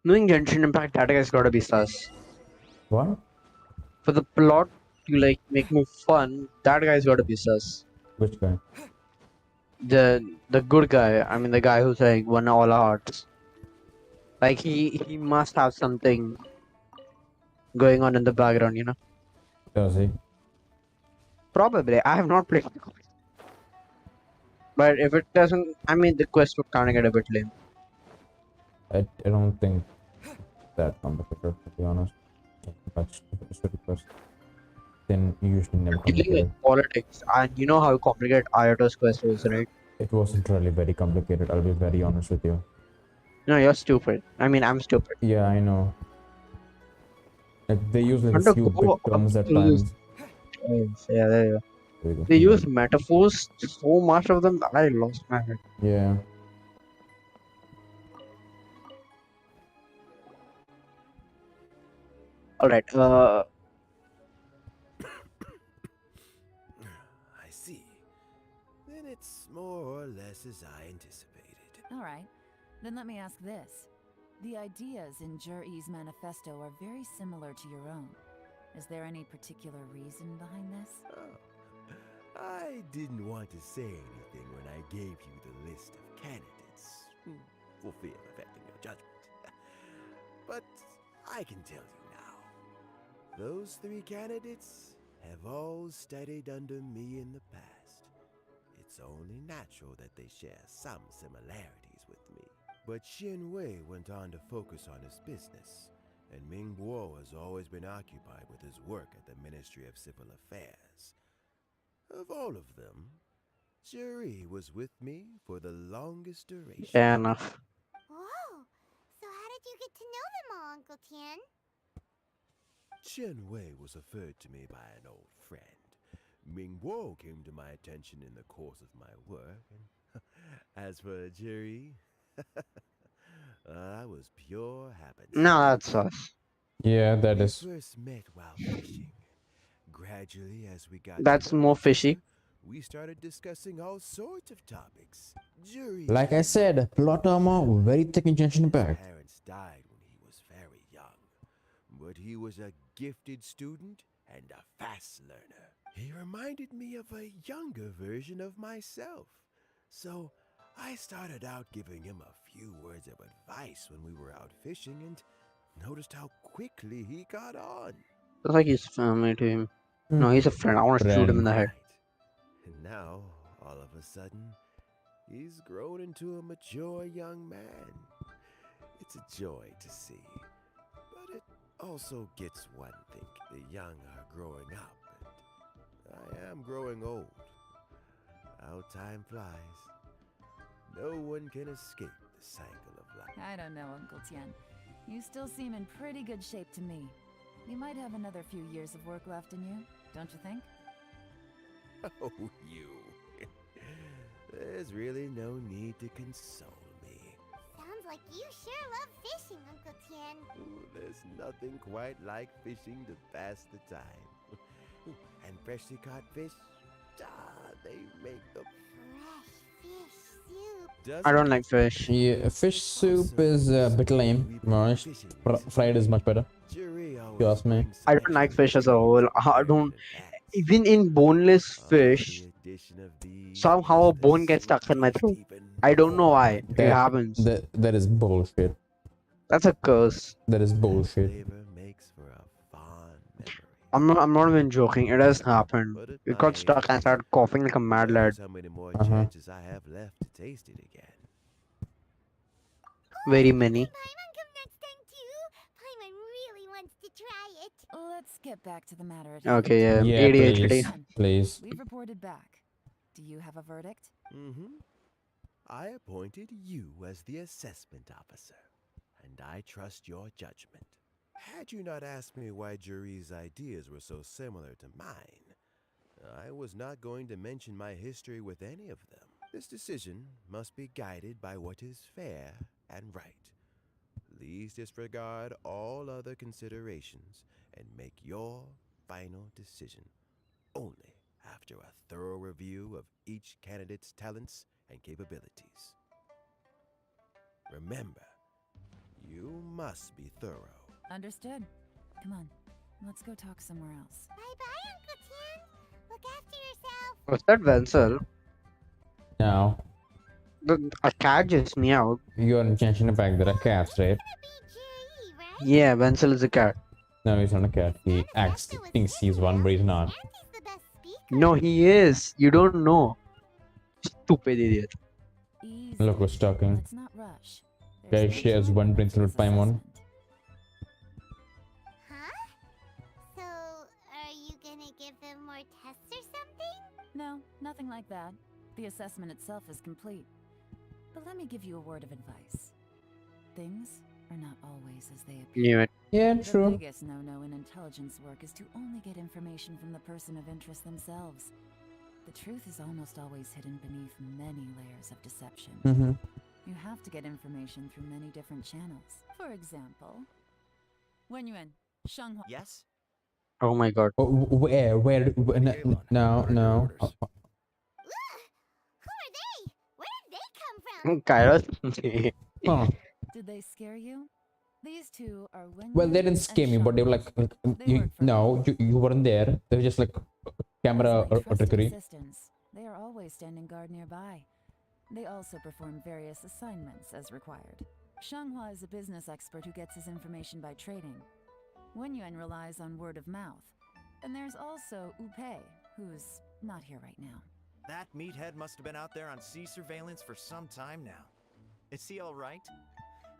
Knowing Genshin Impact, that guy's gotta be sus. What? For the plot to like make more fun, that guy's gotta be sus. Which guy? The good guy. I mean, the guy who's like won all our hearts. Like he must have something going on in the background, you know. Does he? Probably. I have not played. But if it doesn't, I mean, the quest would kind of get a bit lame. I don't think that complicated, to be honest. But story quest. Then usually never Dealing complicated. with politics, and you know how complicated Ayato's quest was, right? It wasn't really very complicated. I'll be very honest with you. No, you're stupid. I mean, I'm stupid. Yeah, I know. Like they use like a Undergo few big terms at up to this- times. Yeah, there you go. There you go. They use metaphors, so much of them, I lost my head. Yeah. Alright, I see. Then it's more or less as I anticipated. All right, then let me ask this. The ideas in Jur-E's manifesto are very similar to your own. Is there any particular reason behind this? Oh, I didn't want to say anything when I gave you the list of candidates for fear of affecting your judgment. But I can tell you now. Those 3 candidates have all studied under me in the past. It's only natural that they share some similarities with me. But Xin Wei went on to focus on his business, and Ming Guo has always been occupied with his work at the Ministry of Civil Affairs. Of all of them, Juri was with me for the longest duration. fair enough. Whoa! So how did you get to know them all, Uncle Tien? Chen Wei was referred to me by an old friend. Ming Guo came to my attention in the course of my work, and as for Juri, I was pure happenstance. No, that's us. Yeah, that We is. first met while fishing. Gradually, as we got to That's know more each fishy. other, we started discussing all sorts of topics. Juri Like I said, plot armor very thick in Genshin His Impact. parents died when he was very young, but he was a gifted student and a fast learner. He reminded me of a younger version of myself, so I started out giving him a few words of advice when we were out fishing and noticed how quickly he got on. It's like he's family to him. No, he's a friend. I want to shoot him in the head. Right. And now, all of a sudden, he's grown into a mature young man. It's a joy to see. But it also gets one thing. The young are growing up, and I am growing old. How time flies. No one can escape the cycle of life. I don't know, Uncle Tien. You still seem in pretty good shape to me. You might have another few years of work left in you, don't you think? Oh, you. There's really no need to console me. Sounds like you sure love fishing, Uncle Tien. Ooh, there's nothing quite like fishing to pass the time. Ooh, and freshly caught fish, they make the Fresh fish soup. doesn't I don't it? like fish. Yeah, fish soup is a bit lame, to be honest. Fried is much better. Jury you ask me. I don't like fish as a whole. I don't. Even in boneless fish, somehow a bone gets stuck in my throat. I don't know why. It happens. That is bullshit. That's a curse. That is bullshit. Flavor makes for a fond memory. I'm not even joking. It has happened. But at It my got stuck and I age, started coughing like a mad who lad. knows how many more Uh-huh. chances I have left to taste it again. Very many. Paimon come next time too? Paimon really wants to try it. Let's get back to the matter at hand. Okay, yeah. Yeah, ADHD. please. Please. We've reported back. Do you have a verdict? Mm-hmm. I appointed you as the assessment officer. and I trust your judgment. Had you not asked me why Juri's ideas were so similar to mine, I was not going to mention my history with any of them. This decision must be guided by what is fair and right. Please disregard all other considerations and make your final decision only after a thorough review of each candidate's talents and capabilities. Remember, you must be thorough. Understood. Come on, let's go talk somewhere else. Bye-bye, Uncle Tian. Look after yourself. Was that Wenzel? Now, A cat just meowed. you're in Genshin Impact. There are cats, right? Be Juri, right? Yeah, Wenzel is a cat. No, he's not a cat. He acts, thinks he's one, but he's not. Auntie's the best speaker. No, he is. You don't know. Stupid idiot. Easy. Look who's talking. Let's not rush. Guy shares one brain cell with Paimon. Huh? So, are you gonna give them more tests or something? No, nothing like that. The assessment itself is complete. But let me give you a word of advice. Things are not always as they appear. Knew it. Yeah, The true. biggest no-no in intelligence work is to only get information from the person of interest themselves. The truth is almost always hidden beneath many layers of deception. Mm-hmm. You have to get information through many different channels. For example, Wenyuan, Shanghua. Yes? Oh my god. Oh, where? Yelan, No, what are your no. orders? Ugh! Who are they? Where did they come from? Kairos. Huh. Did they scare you? These two are Wenyuan Well, they didn't and scare me, but they were like They you, work for no, you weren't there. They were just like camera As my trusted trickery. assistants, they are always standing guard nearby. They also perform various assignments as required. Shanghua is a business expert who gets his information by trading. Wenyuan relies on word of mouth. And there's also Upei, who's not here right now. That meathead must have been out there on sea surveillance for some time now. Is he alright?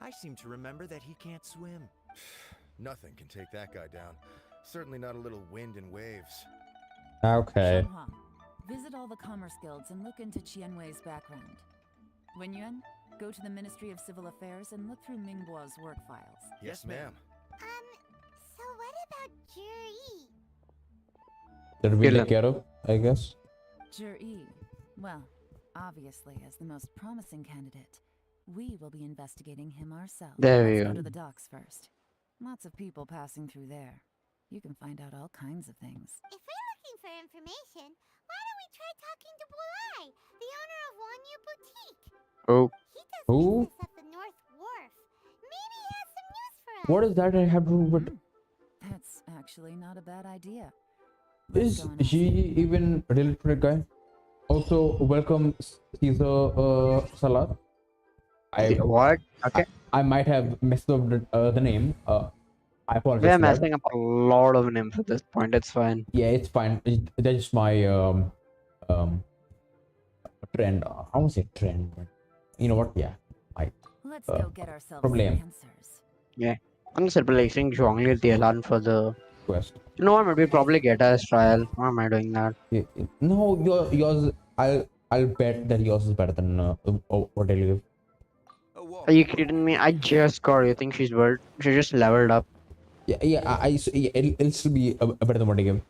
I seem to remember that he can't swim. Nothing can take that guy down. Certainly not a little wind and waves. Okay. Shanghua, visit all the commerce guilds and look into Qianwei's background. Wenyuan, go to the Ministry of Civil Affairs and look through Mingbo's work files. Yes, ma'am. So what about Juri? That we Yelan. take care of, I guess. Juri, well, obviously as the most promising candidate, we will be investigating him ourselves. There Let's we go go. to the docks first. Lots of people passing through there. You can find out all kinds of things. If we're looking for information, why don't we try talking to Bulai, the owner of Wanyu Boutique? Oh. He does Who? business at the North Wharf. Maybe he has some news for us. What is that I have to do with? That's actually not a bad idea. Let's Is go and ask she him. even related to that guy? Also, welcome Caesar Salat. What? Okay. I might have messed up the name. I apologize. We're for that. messing up a lot of names at this point. It's fine. Yeah, it's fine. That's just my trend. I won't say trend, but you know what? Yeah, Let's uh, go get ourselves problem. some answers. I'm just replacing Zhuangli with Yelan for the. quest. You know what? Maybe probably get us trial. Why am I doing that? No, yours. I'll bet that yours is better than what I live. Are you kidding me? I just got her. You think she's worth? She just leveled up. Yeah, it'll still be better than what I give.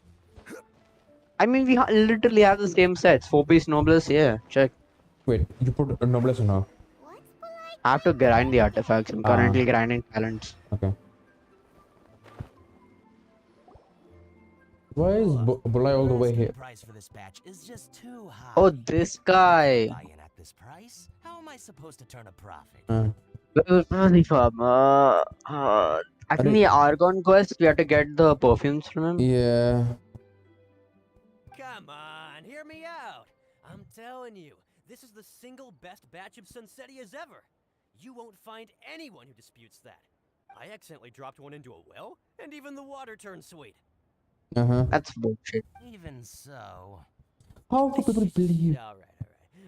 I mean, we literally have the same sets. 4-piece nobles here. Check. Wait, you put a noblesse on her. What's Bulai? I have to grind the artifacts. I'm currently grinding talents. Okay. Why is Bulai all the way here? Price for this batch is just too high. Oh, this guy. Buy in at this price? How am I supposed to turn a profit? Really farm. I think the Argon quest, we have to get the perfumes from him. Yeah. Come on, hear me out. I'm telling you, this is the single best batch of Sunsetias ever. You won't find anyone who disputes that. I accidentally dropped one into a well, and even the water turned sweet. That's bullshit. Even so. How do people believe? Alright.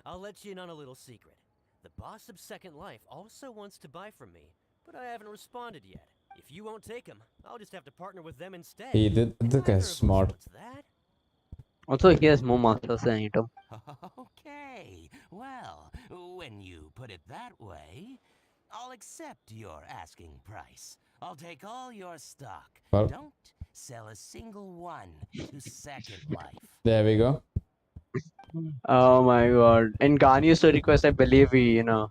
I'll let you in on a little secret. The boss of Second Life also wants to buy from me, but I haven't responded yet. If you won't take him, I'll just have to partner with them instead. Hey, this Neither guy's of us smart. wants that. Also, he has more masters than Ito. Okay, well, when you put it that way, I'll accept your asking price. I'll take all your stock. Well, Don't sell a single one to Second Life. there we go. Oh my god. In Ganya's request, I believe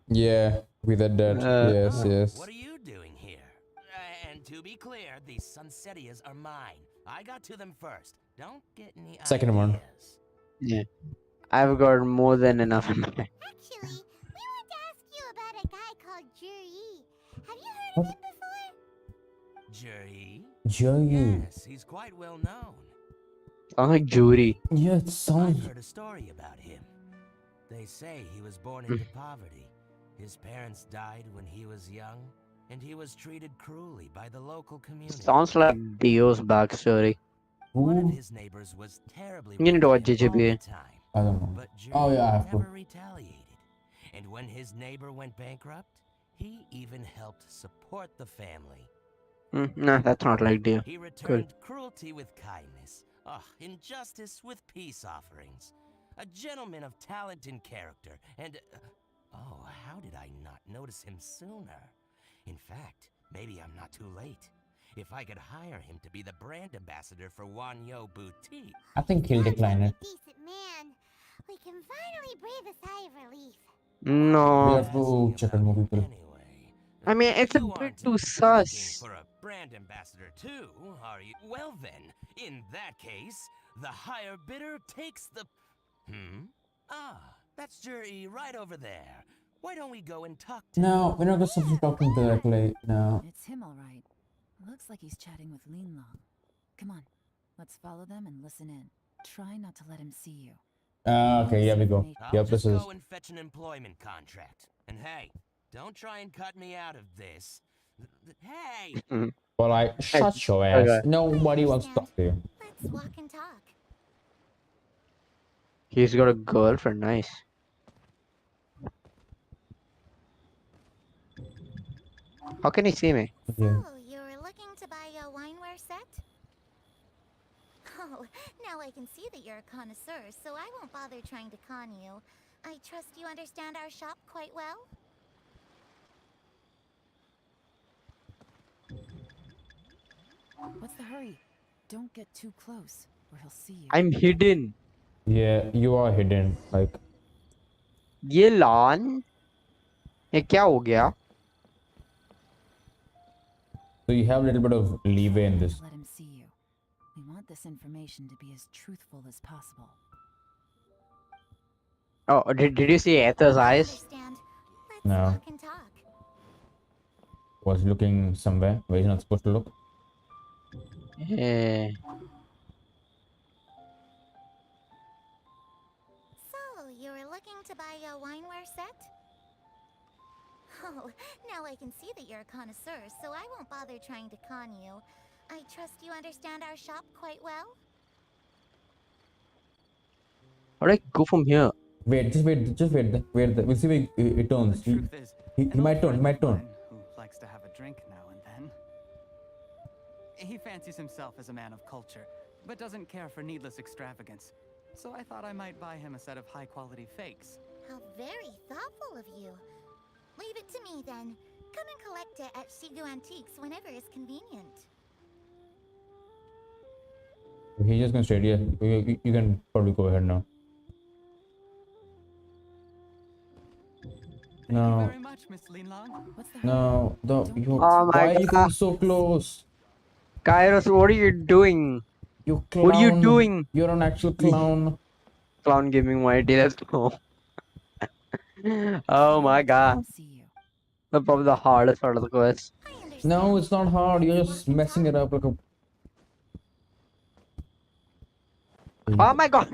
Yeah, with that. Yes, uh, yes. What are you doing here? And to be clear, these Sunsettias are mine. I got to them first. Don't get any Second one. ideas. yeah. I've got more than enough in my Actually, we want to ask you about a guy called Juri. Have you heard of him before? Juri? Joey. Yes, he's quite well known. Sounds like Jury. Yeah, it I've sounds. heard a story about him. They say he was born into poverty. His parents died when he was young, and he was treated cruelly by the local community. Sounds like Dio's backstory. One of Ooh, his neighbors was terribly You need to rude watch to him all JJB. the time, I don't know. but Juri Oh, yeah, I have to. never retaliated. And when his neighbor went bankrupt, he even helped support the family. Nah, that's not like Dio. He returned cruelty with kindness, injustice with peace offerings. A gentleman of talent and character, and oh, how did I not notice him sooner? In fact, maybe I'm not too late. If I could hire him to be the brand ambassador for Wanyo Boutique. I think he'll decline it. Decent man. We can finally breathe a sigh of relief. We No. have to check out more people. Anyway, I mean, it's a you bit aren't too looking sus. for a brand ambassador too, are you? Well then, in that case, the higher bidder takes the... Ah, that's Juri right over there. Why don't we go and talk to No, we're not supposed to talk to him directly. No. It's him, all right. Looks like he's chatting with Linlong. Come on, let's follow them and listen in. Try not to let him see you. Okay, here we go. I'll Yep, just this is. go and fetch an employment contract. And hey, don't try and cut me out of this. Hey! Well, like, shut your Okay. ass. Nobody wants to talk to you. Let's walk and talk. He's got a girlfriend. Nice. How can he see me? Yeah. So, you were looking to buy a wineware set? Oh, now I can see that you're a connoisseur, so I won't bother trying to con you. I trust you understand our shop quite well? What's the hurry? Don't get too close, or he'll see you. I'm hidden. Yeah, you are hidden. Like, Yelan? ये क्या हो गया? so you have a little bit of leeway in this. Let him see you. We want this information to be as truthful as possible. Oh, did you see Aether's eyes? Understand. Let's No. walk and talk. Was looking somewhere where he's not supposed to look. Yeah. So, you were looking to buy a wineware set? Oh, now I can see that you're a connoisseur, so I won't bother trying to con you. I trust you understand our shop quite well? How do I go from here? Wait, just wait, We'll see where it turns. The truth is, He an might old turn, friend of turn. mine who likes to have a drink now and then. He fancies himself as a man of culture, but doesn't care for needless extravagance. So I thought I might buy him a set of high-quality fakes. How very thoughtful of you. Leave it to me then. Come and collect it at Shigu Antiques whenever is convenient. He's just gonna straight. Yeah, you can probably go ahead now. Thank you No, very much, Miss Linlong. What's the hurry? no, you. Oh my Why are you going God. so close? Kairos, what are you doing? You clown. What are you doing? You're an actual clown. Clown gaming mighty, let's go. Oh my Let him god. see you. That's probably the hardest part of the quest. I understand. No, it's not hard. You're just messing it up like a. Oh my god.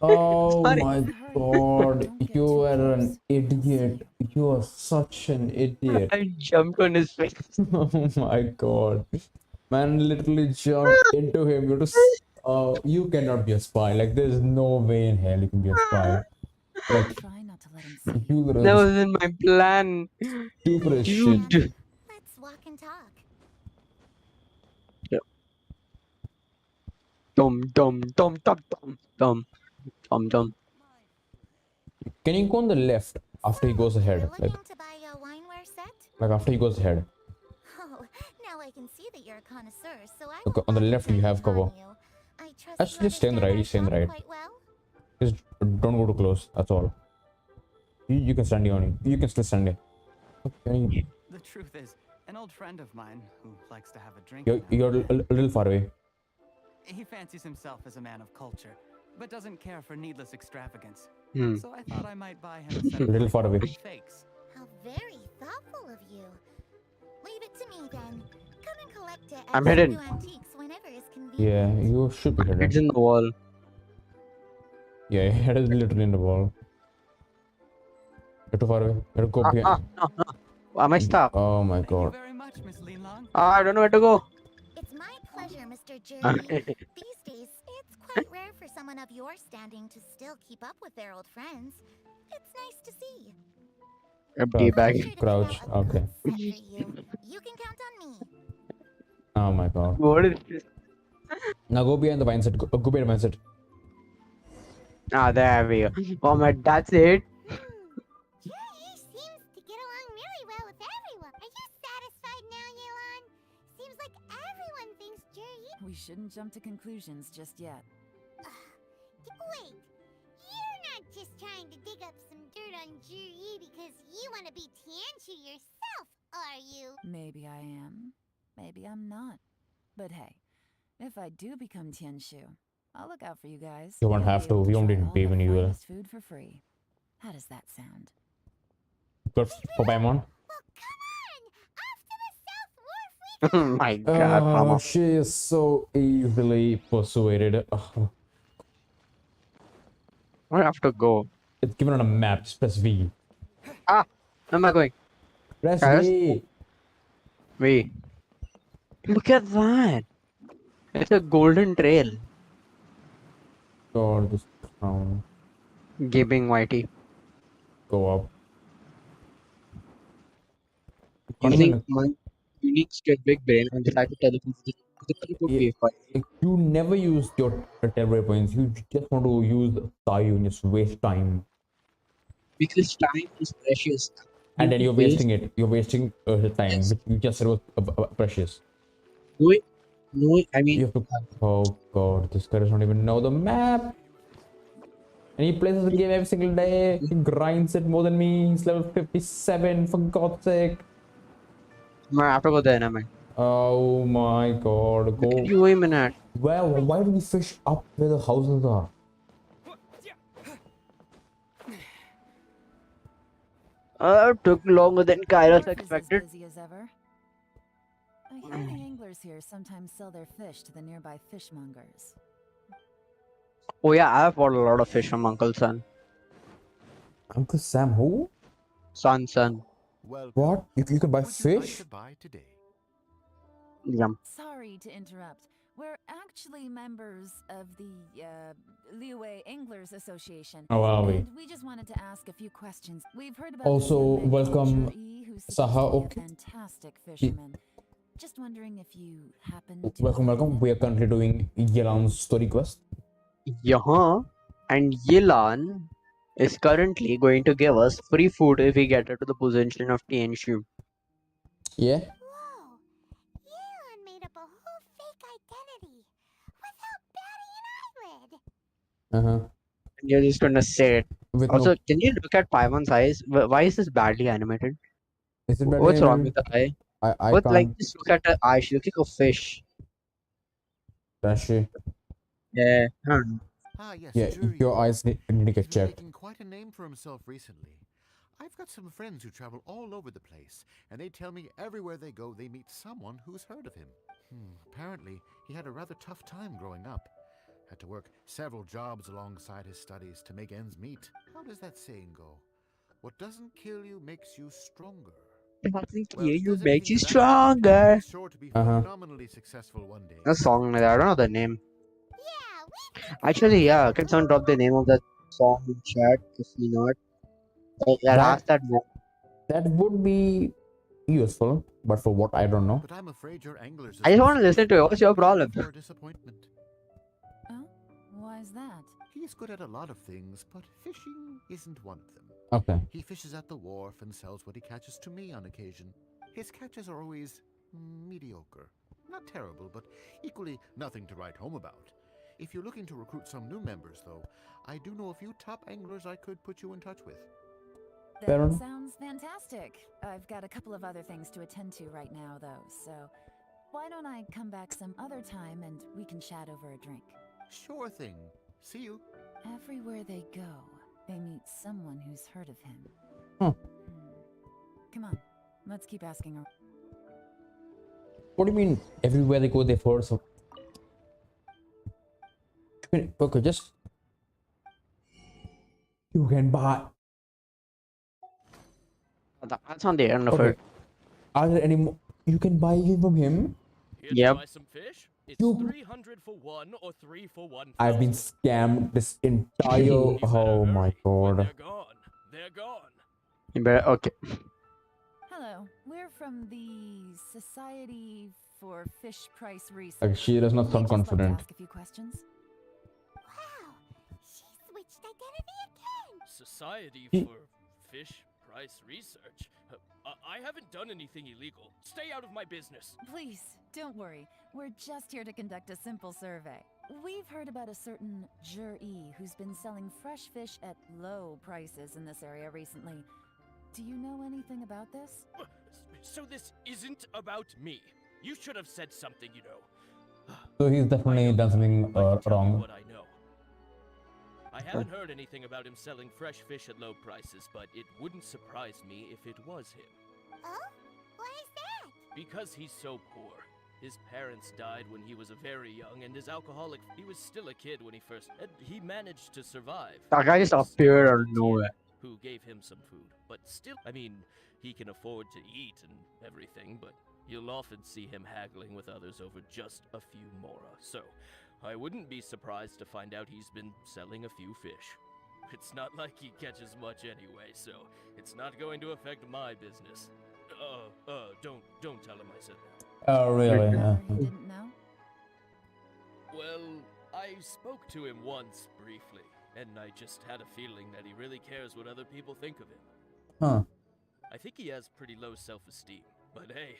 Oh Sorry. my god, you are an idiot. You are such an idiot. I jumped on his face. Oh my god. Man literally jumped into him. You cannot be a spy. Like, there's no way in hell you can be a spy. Like, Try not to let him see you. you were That was in my plan. stupid as shit. Dude. Let's walk and talk. Dum dum dum dum dum dum dum dum. Can you go on the left after he goes You're ahead? looking Like, to buy a wineware set? Like after he goes ahead. Oh, now I can see that you're a connoisseur, so I Look, won't on the bother left you have trying cover. on you. I trust Actually, you stay on the understand right. our You stay on the shop right. quite well. Just don't go too close. That's all. You can stand here only. You can still stand here. Okay. The truth is, an old friend of mine who likes to have a drink. You're a little far away. He fancies himself as a man of culture, but doesn't care for needless extravagance. Hmm. So I thought I might buy him a set of Little far away. high-quality fakes. How very thoughtful of you. Leave it to me then. Come and collect it I'm at hidden. New Antiques whenever is convenient. Yeah, you should be It's hidden. in the wall. Yeah, your head is literally in the wall. You're too far away. You have to go behind. No. Am I stuck? Oh my Thank you god. very much, Miss Linlong. I don't know where to go. It's my pleasure, Mr. Jury. These days, it's quite rare for someone of your standing to still keep up with their old friends. It's nice to see. Empty I'll be bag. sure to pick Crouch. out a Okay. good set for you. You can count on me. Oh my god. What is this? Now go behind the vine set. Go behind the vine set. Ah, there we go. Oh my, that's it. Jury seems to get along really well with everyone. Are you satisfied now, Yelan? Seems like everyone thinks Jury. We shouldn't jump to conclusions just yet. Wait, you're not just trying to dig up some dirt on Jury because you want to be Tianchu yourself, are you? Maybe I am. Maybe I'm not. But hey, if I do become Tianshu, I'll look out for you guys. You won't You'll be have to. able We won't try even all pay the when you will. finest food for free. How does that sound? Good for Paimon. Well, come on! Off to the South Wharf we Oh my god, Mama. She is so easily persuaded. I have to go. It's given on a map. Just press V. Ah, where am I going? Press Guys? V. Wait. Look at that. It's a golden trail. God, this crown. Gaping Whitey. Go up. Can't Using even- my unique straight big brain, I decided to teleport to the teleport Yeah. waypoint. You never use your temporary points. You just want to use Tayu and just waste time. Because time is precious. And then You you're waste- wasting it. You're wasting time, Yes. which you just said was precious. No, no, I mean, You have to. Oh god, this guy does not even know the map. And he plays the game every single day. He grinds it more than me. He's level 57, for God's sake. I have to go there, man. Oh my god, go. Can you wait a minute? Well, why do we fish up where the houses are? Took longer than Kairos Wharf is as expected. busy as ever. I hear the anglers here sometimes sell their fish to the nearby fishmongers. Oh yeah, I have bought a lot of fish from Uncle Son. Uncle Sam, who? Son. Welcome. What? You can buy Would you like fish? to buy today? Yum. Sorry to interrupt. We're actually members of the Liuwei Anglers Association. Oh, are we? And we just wanted to ask a few questions. We've heard about Also, this young man called welcome, Zhu-Yi, who seems Saha, to be okay. a fantastic fisherman. Just wondering if you happen to Welcome. We are currently doing Yelan's story quest. Yeah, and Yelan is currently going to give us free food if we get her to the position of Tianshu. Yeah? Whoa! Yelan made up a whole fake identity without batting an eyelid. Uh-huh. And you're just gonna say it. With Also, no... can you look at Paimon's eyes? Why is this badly animated? Is it better? What's wrong with the eye? I What, can't... like, just look at her eye. She looks like a fish. Does she? Yeah, I don't know. Ah, yes, Yeah, Jury. your eyes need to He's get been checked. making quite a name for himself recently. I've got some friends who travel all over the place, and they tell me everywhere they go they meet someone who's heard of him. Apparently, he had a rather tough time growing up. Had to work several jobs alongside his studies to make ends meet. How does that saying go? What doesn't kill you makes you stronger. Nothing Well, here, he you does make you everything to that effect. stronger. He's sure to be Uh-huh. phenomenally successful one day. A song like that. I don't know the name. Yeah, we think Actually, yeah, can someone drop the name of that song in chat if you know it? I'll ask that one. That would be useful, but for what, I don't know. But I'm afraid your anglers. I just want to listen to it. What's your problem? For disappointment. Oh, why is that? He's good at a lot of things, but fishing isn't one of them. Okay. He fishes at the wharf and sells what he catches to me on occasion. His catches are always mediocre. Not terrible, but equally nothing to write home about. If you're looking to recruit some new members, though, I do know a few top anglers I could put you in touch with. Fair That enough. sounds fantastic. I've got a couple of other things to attend to right now, though, so why don't I come back some other time and we can chat over a drink? Sure thing. See you. Everywhere they go, they meet someone who's heard of him. Huh. Come on, let's keep asking her. What do you mean? Everywhere they go, they fall. So, okay, just you can buy. That's on the end of Okay, it. are there any more? You can buy it from him. Here Yep. to buy some fish? It's You- 300 for one or 3 for 1. I've been scammed this entire. You better Oh my hurry. When god. they're gone. They're gone. You better, okay. Hello, we're from the Society for Fish Price Research. Like, she does not We'd sound just like to confident. ask a few questions. Wow, she switched identity again. Society He- for Fish Price Research? I haven't done anything illegal. Stay out of my business. Please, don't worry. We're just here to conduct a simple survey. We've heard about a certain Jur-E who's been selling fresh fish at low prices in this area recently. Do you know anything about this? So this isn't about me. You should have said something, you know. So he's definitely I know done you. something I'd like to tell you wrong. what I know. I haven't heard anything about him selling fresh fish at low prices, but it wouldn't surprise me if it was him. Oh? Why is that? Because he's so poor. His parents died when he was very young, and his alcoholic. He was still a kid when he first. And he managed to survive. That guy just He was appeared out of volunteer nowhere. Who gave him some food, but still, I mean, he can afford to eat and everything, but you'll often see him haggling with others over just a few mora. So, I wouldn't be surprised to find out he's been selling a few fish. It's not like he catches much anyway, so it's not going to affect my business. Don't tell him I said that. Oh really? Yeah. You didn't know? Well, I spoke to him once briefly, and I just had a feeling that he really cares what other people think of him. Huh. I think he has pretty low self-esteem, but hey,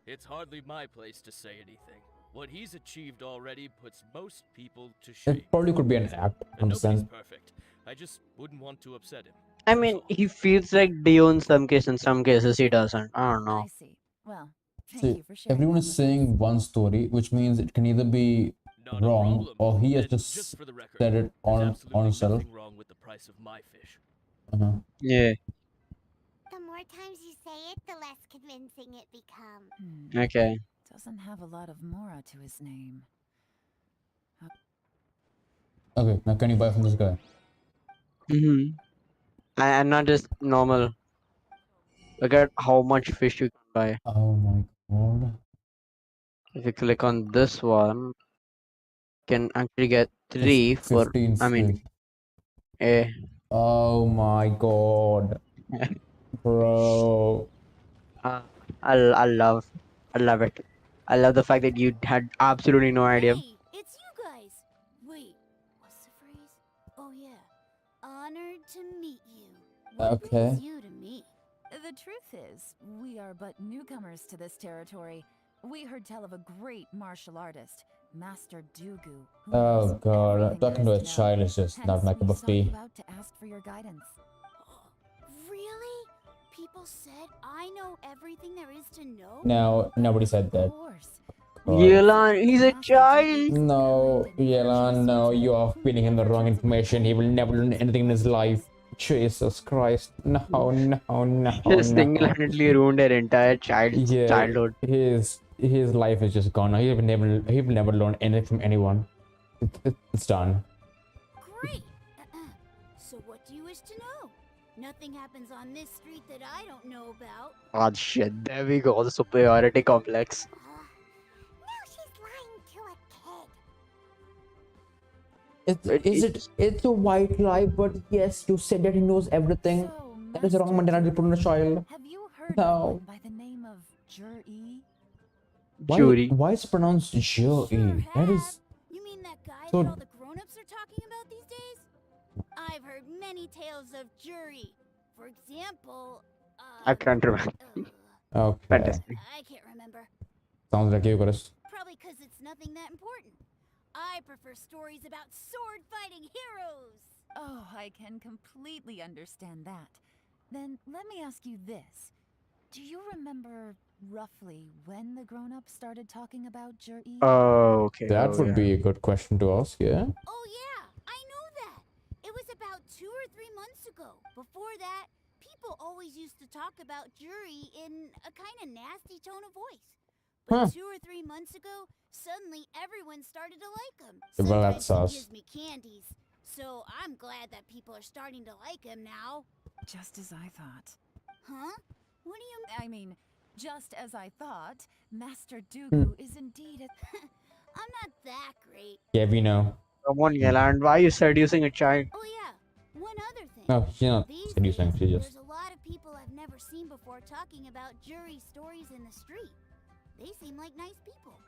it's hardly my place to say anything. What he's achieved already puts most people to shame. It probably could be an act. And nobody's Understand? perfect. I just wouldn't want to upset him. I mean, he feels like Dio in some cases, in some cases he doesn't. I don't know. I see. Well, thank See, you for sharing. everyone that is with saying one story, which means it can either be Not a wrong problem. or he has And just for the record, said it there's on absolutely himself. nothing wrong with the price of my fish. Uh-huh. Yeah. The more times you say it, the less convincing it becomes. us. Okay. Doesn't have a lot of mora to his name. Okay, now can you buy from this guy? Mm-hmm. And not just normal. Look at how much fish you can buy. Oh my god. If you click on this one, you can actually get It's 3 for, 15 I mean, fish. eh. Oh my god. Bro. I love it. I love the fact that you had absolutely no idea. Hey, it's you guys. Wait, what's the phrase? Oh yeah, honored to meet you. What Okay. brings you to me? The truth is, we are but newcomers to this territory. We heard tell of a great martial artist, Master Dugu. Who Oh knows god. everything Talking to there a is to know. child is just not Hence, my cup we of sought tea. you out to ask for your guidance. Really? People said I know everything there is to know? No, nobody said that. Of course. God. Yelan, he's a Master Dugu child. is No, kind and Yelan, no, virtuous you are feeding him the wrong information. He will never learn anything in his life. Jesus Christ. No, no, no, Just no. single-handedly ruined their entire Yeah, childhood. his life is just gone. He will never learn anything from anyone. It's done. Great. So what do you wish to know? Nothing happens on this street that I don't know about. Oh shit, there we go, the superiority complex. Now she's lying to a kid. It's a white lie, but yes, you said that he knows everything. So, That is wrong Master mentality to put on a child. Have you heard No. of one by the name of Jur-E? Why is it pronounced J-E? Sure That have. is You mean that guy So- that all the grown-ups are talking about these days? I've heard many tales of jury. For example, I can't remember. Okay. Fantastic. I can't remember. Sounds like you, Chris. Probably because it's nothing that important. I prefer stories about sword fighting heroes. Oh, I can completely understand that. Then let me ask you this. Do you remember roughly when the grown-ups started talking about Jur-E? Oh, okay. That Oh, would yeah. be a good question to ask, yeah? Oh yeah, I know that. It was about 2 or 3 months ago. Before that, people always used to talk about Jury in a kind of nasty tone of voice. But Huh. 2 or 3 months ago, suddenly everyone started to like him. Well, Sometimes that's he us. gives me candies. So I'm glad that people are starting to like him now. Just as I thought. Huh? What do you I mean, just as I thought, Master Hmm. Dooku is indeed a... I'm not that great. Yeah, we know. Come on, Yelan. Why are you seducing a child? Oh yeah, one other thing. No, she's not These seducing. days, She just. there's a lot of people I've never seen before talking about Jury stories in the street. They seem like nice people.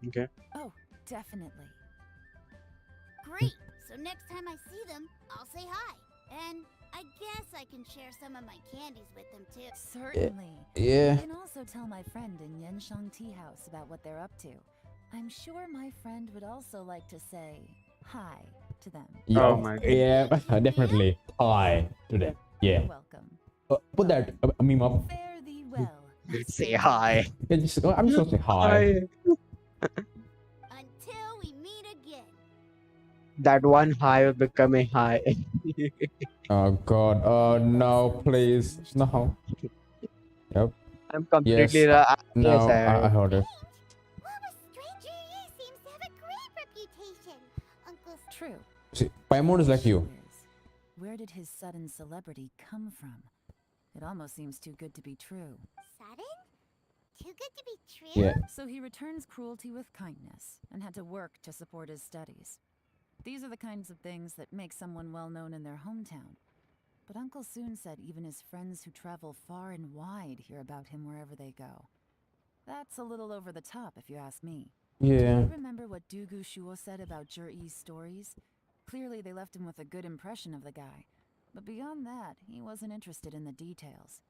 Okay. Oh, definitely. Great. So next time I see them, I'll say hi. And I guess I can share some of my candies with them too. Certainly. Yeah. You can also tell my friend in Yenshang Tea House about what they're up to. I'm sure my friend would also like to say hi to them. Yeah, Oh my God. yeah, definitely. Hi today. Yeah. You're welcome. Put that meme up. Fare thee well. Say Master hi. Yeah, just, I'm just gonna say hi. Until we meet again. That one high will become a high. Oh God. No, please. No. Yep. I'm completely Yes. yes, No, I I heard. heard it. What a stranger he seems to have a great reputation. Uncle True. See, Paimon is like you. Where did his sudden celebrity come from? It almost seems too good to be true. Sudden? Too good to be true? Yeah. So he returns cruelty with kindness and had to work to support his studies. These are the kinds of things that make someone well known in their hometown. But Uncle soon said even his friends who travel far and wide hear about him wherever they go. That's a little over the top, if you ask me. Yeah. Do you remember what Dugu Shuo said about Jur-E's stories? Clearly they left him with a good impression of the guy. But beyond that, he wasn't interested in the details.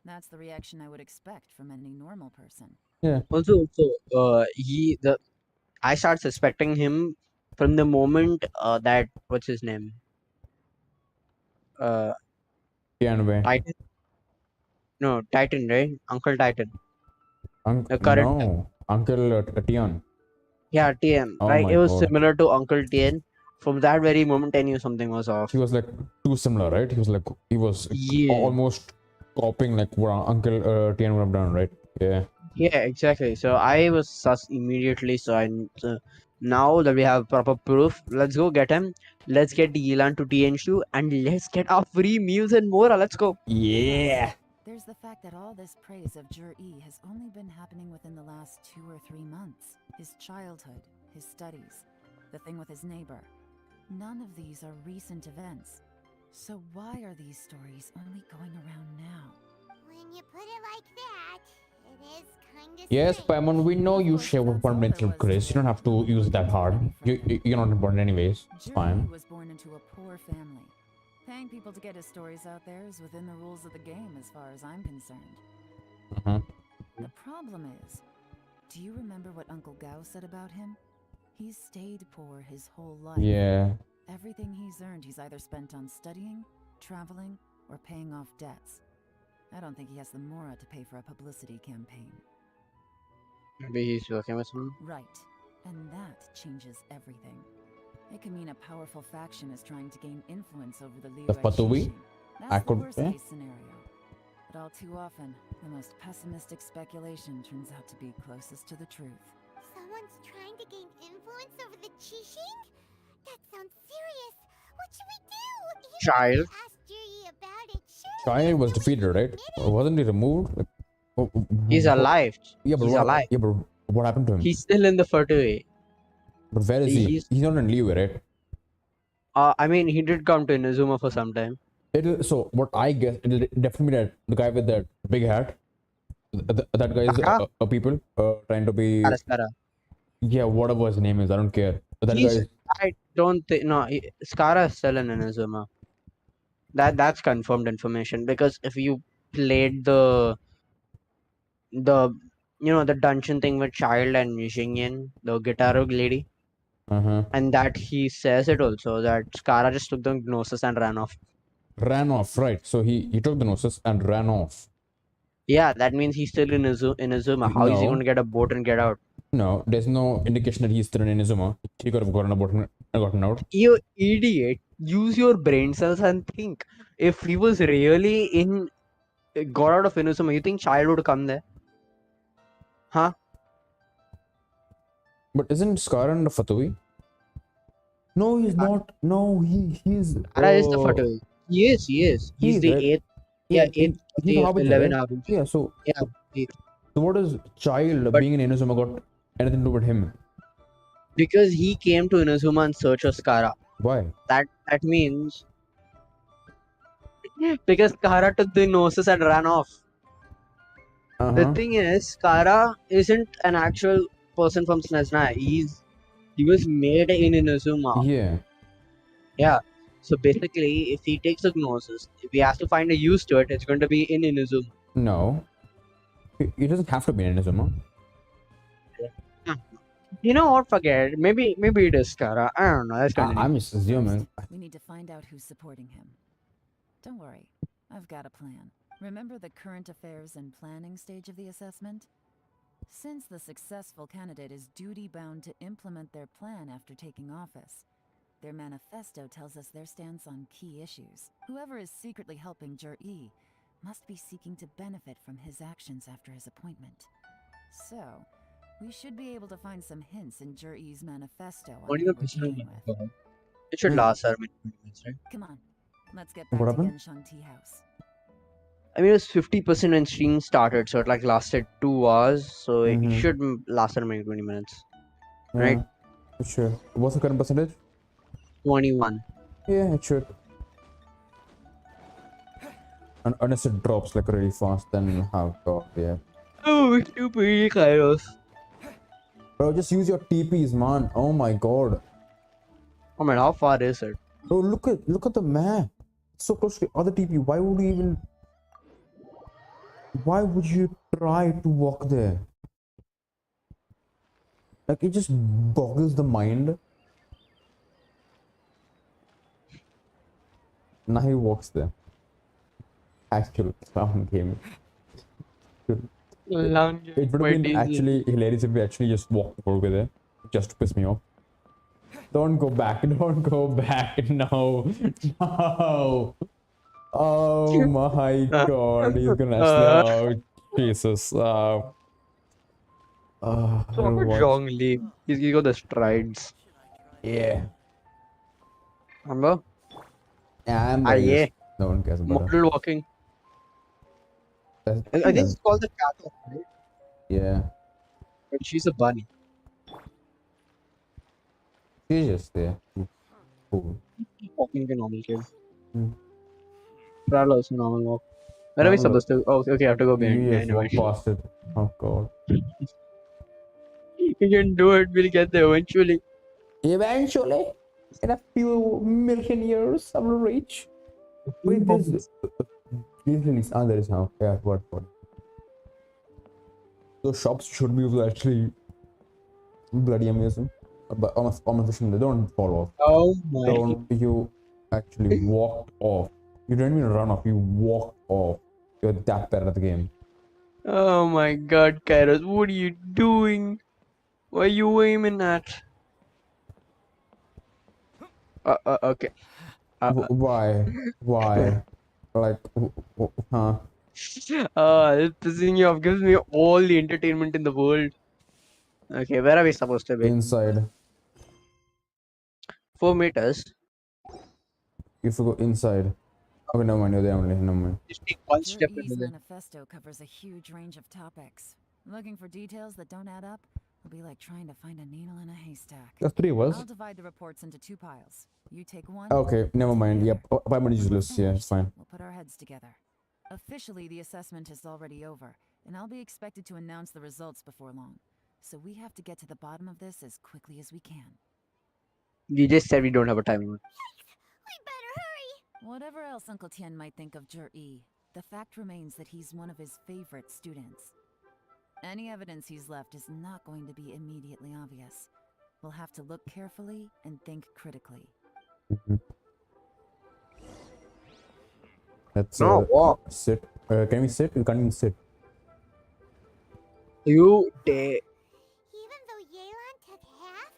That's the reaction I would expect from any normal person. Yeah. Also, I start suspecting him from the moment that what's his name? Tianwei. Titan. No, Titan, right? Uncle Titan. The current. No. Uncle Tian. Yeah, TN. Oh Like my it was God. similar to Uncle TN. From that very moment, I knew something was off. He was like too similar, right? He was Yeah. almost copying like what Uncle Tian would have done, right? Yeah. Yeah, exactly. So I was sus immediately. So now that we have proper proof, let's go get him. Let's get Yelan to TNSU and let's get our free meals and more. Let's go. Yeah. There's the fact that all this praise of Jur-E has only been happening within the last 2 or 3 months. His childhood, his studies, the thing with his neighbor. None of these are recent events. So why are these stories only going around now? When you put it like that, it is kind of Yes, strange. Paimon, we know you share with one mental Chris. You don't have to use that hard. You're not important anyways. It's Jur-E fine. was born into a poor family. Paying people to get his stories out there is within the rules of the game as far as I'm concerned. Uh-huh. The problem is, do you remember what Uncle Gao said about him? He's stayed poor his whole life. Yeah. Everything he's earned he's either spent on studying, traveling, or paying off debts. I don't think he has the mora to pay for a publicity campaign. Maybe he's working with someone. Right. And that changes everything. It can mean a powerful faction is trying to gain influence over the Liu Patui? That's I the could- worst case scenario. But all too often, the most pessimistic speculation turns out to be closest to the truth. Someone's trying to gain influence over the Qixing? That sounds serious. What should we do? Child. Ask Jiri about it. Sure. Child was defeated, right? Wasn't he removed? Like, He's alive. Yeah, but He's what, alive. Yeah, but what happened to him? He's still in the Fertue. But where is he? He's not in Liu, right? I mean, he did come to Inazuma for some time. So what I guess it'll definitely be that the guy with that big hat. That guy is Taka? people trying to be. Skara. Yeah, whatever his name is, I don't care. But that guy is. I don't think Skara is still in Inazuma. That's confirmed information because if you played the the the dungeon thing with Child and Jingyan, the guitar lady, Uh-huh. and that he says it also that Skara just took the gnosis and ran off. Ran off, right? So he took the gnosis and ran off. Yeah, that means he's still in Inazuma. How is he going No, to get a boat and get out? no, there's no indication that he's still in Inazuma. He could have gotten about and gotten out. You idiot! Use your brain cells and think. If he was really got out of Inazuma, you think Child would come there? Huh? But isn't Scar under Fatui? No, he's not. No, he's Skara is the Fatui. He is. He is. he He's is the right. eighth. Yeah, Yeah, eighth of he's a the Harbinger, 11 right? hours. Yeah, so Yeah. eighth. so what does Child But being in Inazuma got anything to do with him? because he came to Inazuma in search of Skara. Why? That means because Skara took the gnosis and ran off. The Uh-huh. thing is, Skara isn't an actual person from Snezna. He was made in Inazuma. Yeah. Yeah. So basically, if he takes a gnosis, if he has to find a use to it, it's going to be in Inazuma. No. He doesn't have to be in Inazuma. You know what? Forget it. Maybe it is Skara. I don't know. Let's continue. I'm just assuming. We need to find out who's supporting him. Don't worry, I've got a plan. Remember the current affairs and planning stage of the assessment? Since the successful candidate is duty-bound to implement their plan after taking office, their manifesto tells us their stance on key issues. Whoever is secretly helping Jur-E must be seeking to benefit from his actions after his appointment. So, we should be able to find some hints in Jur-E's manifesto on What are who you we're dealing with. It should last 20 minutes, right? Come on, let's get back What to happened? Genshang Tea House. I mean, it was 50% when stream started, so it like lasted 2 hours. So it Mhm. should last maybe 20 minutes. Yeah, Right? it should. What's the current percentage? 21. Yeah, it should. And unless it drops like really fast, then oh god, yeah. Oh, stupid Kairos. Bro, just use your TPs, man. Oh my god. Oh man, how far is it? Bro, look at the map. It's so close to the other TP. Why would you even? Why would you try to walk there? Like it just boggles the mind. Now he walks there. Actual clown game. It would have been actually hilarious if we actually just walked over there, just to piss me off. Don't go back. Don't go back. No. No. Oh my god. He's gonna actually. Oh, Jesus. So What? Zhongli. He's got the strides. Yeah. Remember? Yeah, I'm Ah, very yeah. just, no one cares about it. Model walking. I think it's called the cat, right? Yeah. But she's a bunny. She's just there. Cool. Walking the normal kid. Hmm. Travel also normal walk. Where are we Traveler- supposed to? Oh, okay, I have to go behind. You Yeah, just anyway. walk past it. Oh god. You can do it. We'll get there eventually. Eventually, in a few million years, I will reach. Wait, there's release. Ah, there is now. Yeah, what? Those shops should be actually bloody amazing. But on fishing, they don't fall off. Oh my. Don't you actually walked off? You didn't even run off. You walked off. You're that bad at the game. Oh my god, Kairos, what are you doing? What are you aiming at? Okay. Why? Why? Like, huh? This pissing you off gives me all the entertainment in the world. Okay, where are we supposed to be? Inside. 4 meters. You have to go inside. Okay, never mind. You're there only. Never mind. Just take one step Jur-E's into the. manifesto covers a huge range of topics. Looking for details that don't add up will be like trying to find a needle in a haystack. There's 3 of us. I'll divide the reports into 2 piles. You take one. Okay, never mind. Yep. Five minutes When we're useless. Yeah, it's finished, fine. We'll put our heads together. Officially, the assessment is already over, and I'll be expected to announce the results before long. So we have to get to the bottom of this as quickly as we can. We just said we don't have a time limit. We better hurry. Whatever else Uncle Tien might think of Jur-E, the fact remains that he's one of his favorite students. Any evidence he's left is not going to be immediately obvious. We'll have to look carefully and think critically. Let's No, walk. sit. Can we sit? We can't even sit. You dare. Even though Yelan took half,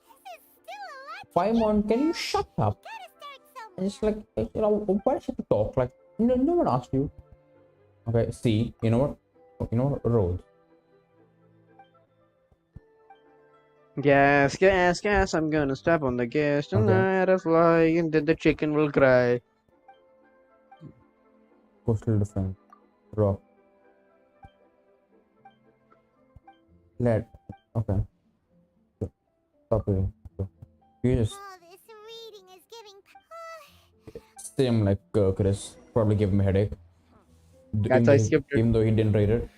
this is still a lot to Paimon, get can you through. shut up? Gotta start somewhere. And it's like, why does she have to talk? Like, no one asked you. Okay, see, you know what? Roads. Gas, gas, gas. I'm gonna step on the gas Okay. tonight. I fly, and then the chicken will cry. Coastal defense. Rock. Lead. Okay. Stop reading. You just All this reading is giving. same like Chris. Probably give him a headache. That's why I skipped it. Even though he didn't read it.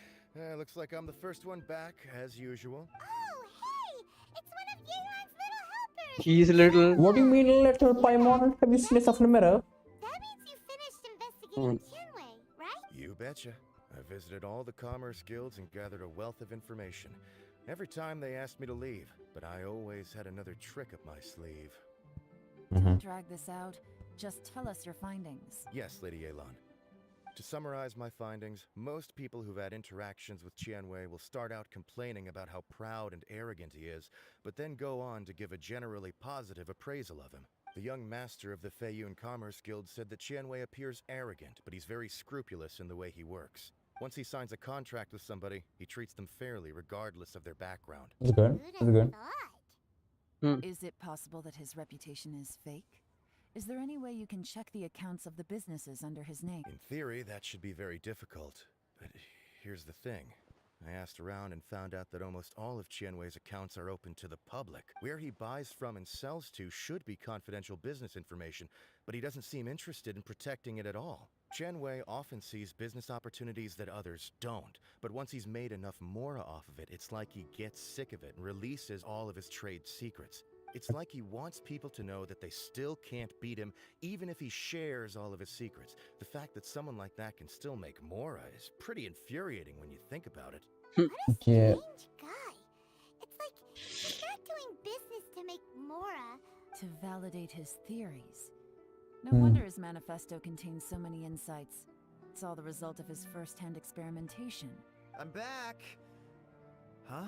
Looks like I'm the first one back, as usual. Oh, hey! It's one of Yelan's little helpers. He's a little. What do you mean, little Paimon? Have you seen yourself in the mirror? That means you finished investigating Tianwei, right? You betcha. I visited all the commerce guilds and gathered a wealth of information. Every time they asked me to leave, but I always had another trick up my sleeve. Don't drag this out. Just tell us your findings. Yes, Lady Yelan. To summarize my findings, most people who've had interactions with Tianwei will start out complaining about how proud and arrogant he is, but then go on to give a generally positive appraisal of him. The young master of the Feiyun Commerce Guild said that Tianwei appears arrogant, but he's very scrupulous in the way he works. Once he signs a contract with somebody, he treats them fairly regardless of their background. That's good. That's good. Is it possible that his reputation is fake? Is there any way you can check the accounts of the businesses under his name? In theory, that should be very difficult. But here's the thing. I asked around and found out that almost all of Tianwei's accounts are open to the public. Where he buys from and sells to should be confidential business information, but he doesn't seem interested in protecting it at all. Tianwei often sees business opportunities that others don't, but once he's made enough mora off of it, it's like he gets sick of it and releases all of his trade secrets. It's like he wants people to know that they still can't beat him, even if he shares all of his secrets. The fact that someone like that can still make mora is pretty infuriating when you think about it. What a Yeah. strange guy. It's like he's not doing business to make mora. To validate his theories. No wonder his manifesto contains so many insights. It's all the result of his first-hand experimentation. I'm back! Huh?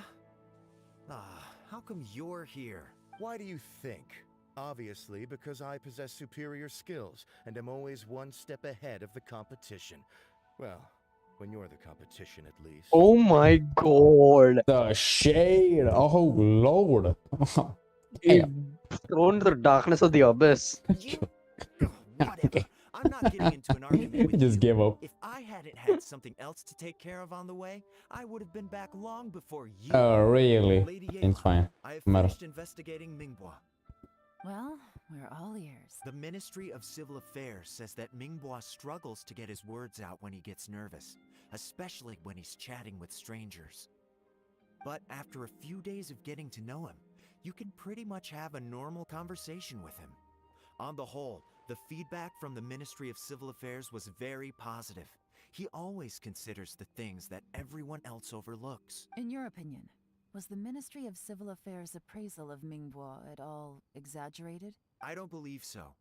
How come you're here? Why do you think? Obviously, because I possess superior skills and am always one step ahead of the competition. Well, when you're the competition, at least. Oh my god. The shade. Oh lord. He's thrown to the darkness of the abyss. Whatever. I'm not getting into an argument with Just you. gave up. If I hadn't had something else to take care of on the way, I would have been back long before you. Oh really? Lady It's Yelan, fine. I have Matter. finished investigating Mingbua. Well, we're all ears. The Ministry of Civil Affairs says that Mingbua struggles to get his words out when he gets nervous, especially when he's chatting with strangers. But after a few days of getting to know him, you can pretty much have a normal conversation with him. On the whole, the feedback from the Ministry of Civil Affairs was very positive. He always considers the things that everyone else overlooks. In your opinion, was the Ministry of Civil Affairs' appraisal of Mingbua at all exaggerated? I don't believe so.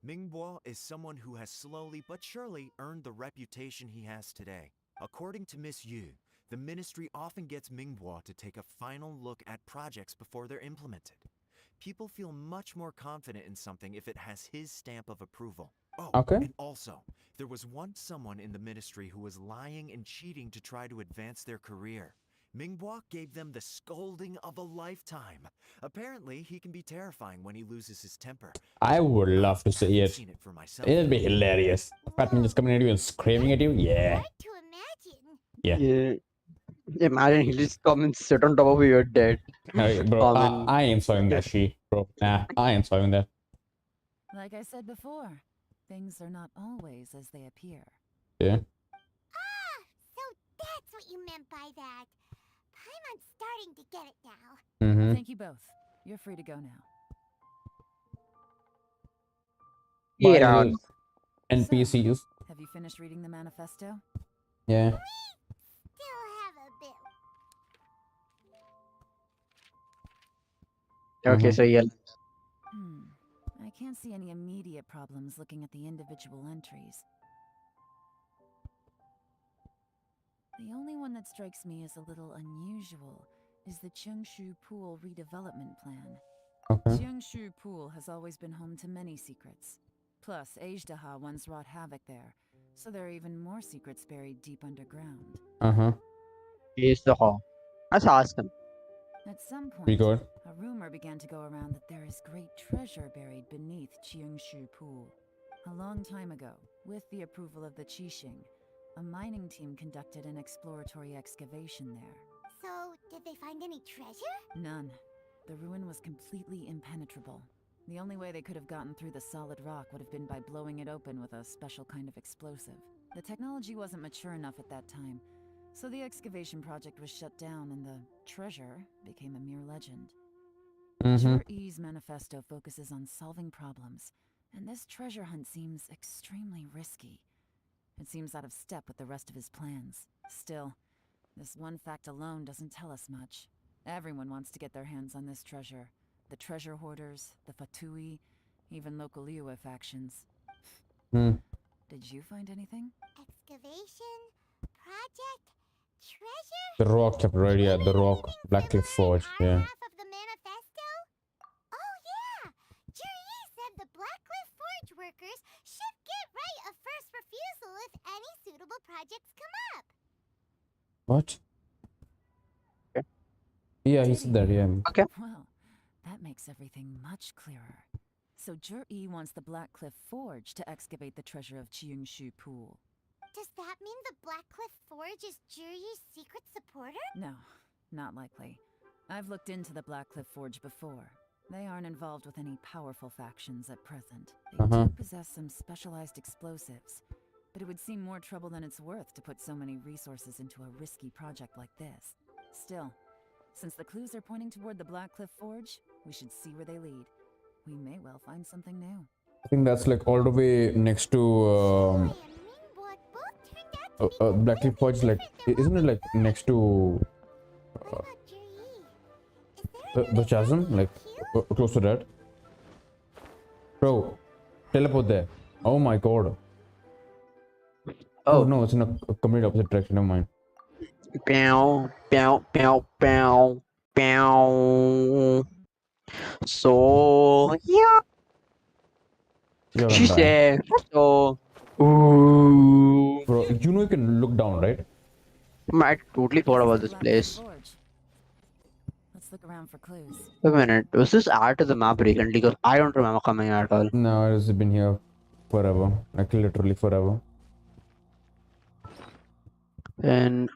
Mingbua is someone who has slowly but surely earned the reputation he has today. According to Miss Yu, the Ministry often gets Mingbua to take a final look at projects before they're implemented. People feel much more confident in something if it has his stamp of approval. Oh, Okay. and also, there was once someone in the Ministry who was lying and cheating to try to advance their career. Mingbua gave them the scolding of a lifetime. Apparently, he can be terrifying when he loses his temper. I would love to see I've it. seen it for myself. It'd be hilarious. Fatman just coming at you and screaming at you. Yeah. Hard to imagine. Yeah. Yeah. Imagine he'll just come and sit on top of you, you're dead. Hey, bro, Common. I ain't solving that shit, bro. Nah, I ain't solving that. Like I said before, things are not always as they appear. Yeah. Ah, so that's what you meant by that. Paimon's starting to get it now. Mm-hmm. Thank you both. You're free to go now. Get out. NPCs. So, have you finished reading the manifesto? Yeah. Still have a bit Okay, so yeah. I can't see any immediate problems looking at the individual entries. The only one that strikes me as a little unusual is the Cheongshu Pool redevelopment plan. Okay. Cheongshu Pool has always been home to many secrets. Plus, Ajdaha once wrought havoc there, so there are even more secrets buried deep underground. He's the hall. Let's ask him. At some We point, good? a rumor began to go around that there is great treasure buried beneath Cheongshu Pool. A long time ago, with the approval of the Qixing, a mining team conducted an exploratory excavation there. So, did they find any treasure? None. The ruin was completely impenetrable. The only way they could have gotten through the solid rock would have been by blowing it open with a special kind of explosive. The technology wasn't mature enough at that time, so the excavation project was shut down and the treasure became a mere legend. Jur-E's manifesto focuses on solving problems, and this treasure hunt seems extremely risky. It seems out of step with the rest of his plans. Still, this one fact alone doesn't tell us much. Everyone wants to get their hands on this treasure. The treasure hoarders, the Fatui, even local Liyue factions. Did you find anything? Excavation? Project? Treasure? The rock chapter, right? Yeah, the rock. Blackcliff Forge. Yeah. Half of the manifesto? Oh yeah! Juri said the Blackcliff Forge workers should get right of first refusal if any suitable projects come up. What? Yeah, he said that. Yeah. Okay. Well, that makes everything much clearer. So Jur-E wants the Blackcliff Forge to excavate the treasure of Cheongshu Pool. Does that mean the Blackcliff Forge is Juri's secret supporter? No, not likely. I've looked into the Blackcliff Forge before. They aren't involved with any powerful factions at present. They do possess some specialized explosives, but it would seem more trouble than it's worth to put so many resources into a risky project like this. Still, since the clues are pointing toward the Blackcliff Forge, we should see where they lead. We may well find something new. I think that's like all the way next to Blackcliff Forge. Like, isn't it like next to the chasm? Like close to that. Bro, teleport there. Oh my god. Oh no, it's in a complete opposite direction. Never mind. Pew, pew, pew, pew, pew. So, yeah. You're She gonna die. said, so, ooh. Bro, you know you can look down, right? I totally forgot about this place. Let's look around for clues. Wait a minute, was this added to the map recently? Because I don't remember coming at all. No, it's been here forever. Like literally forever. And,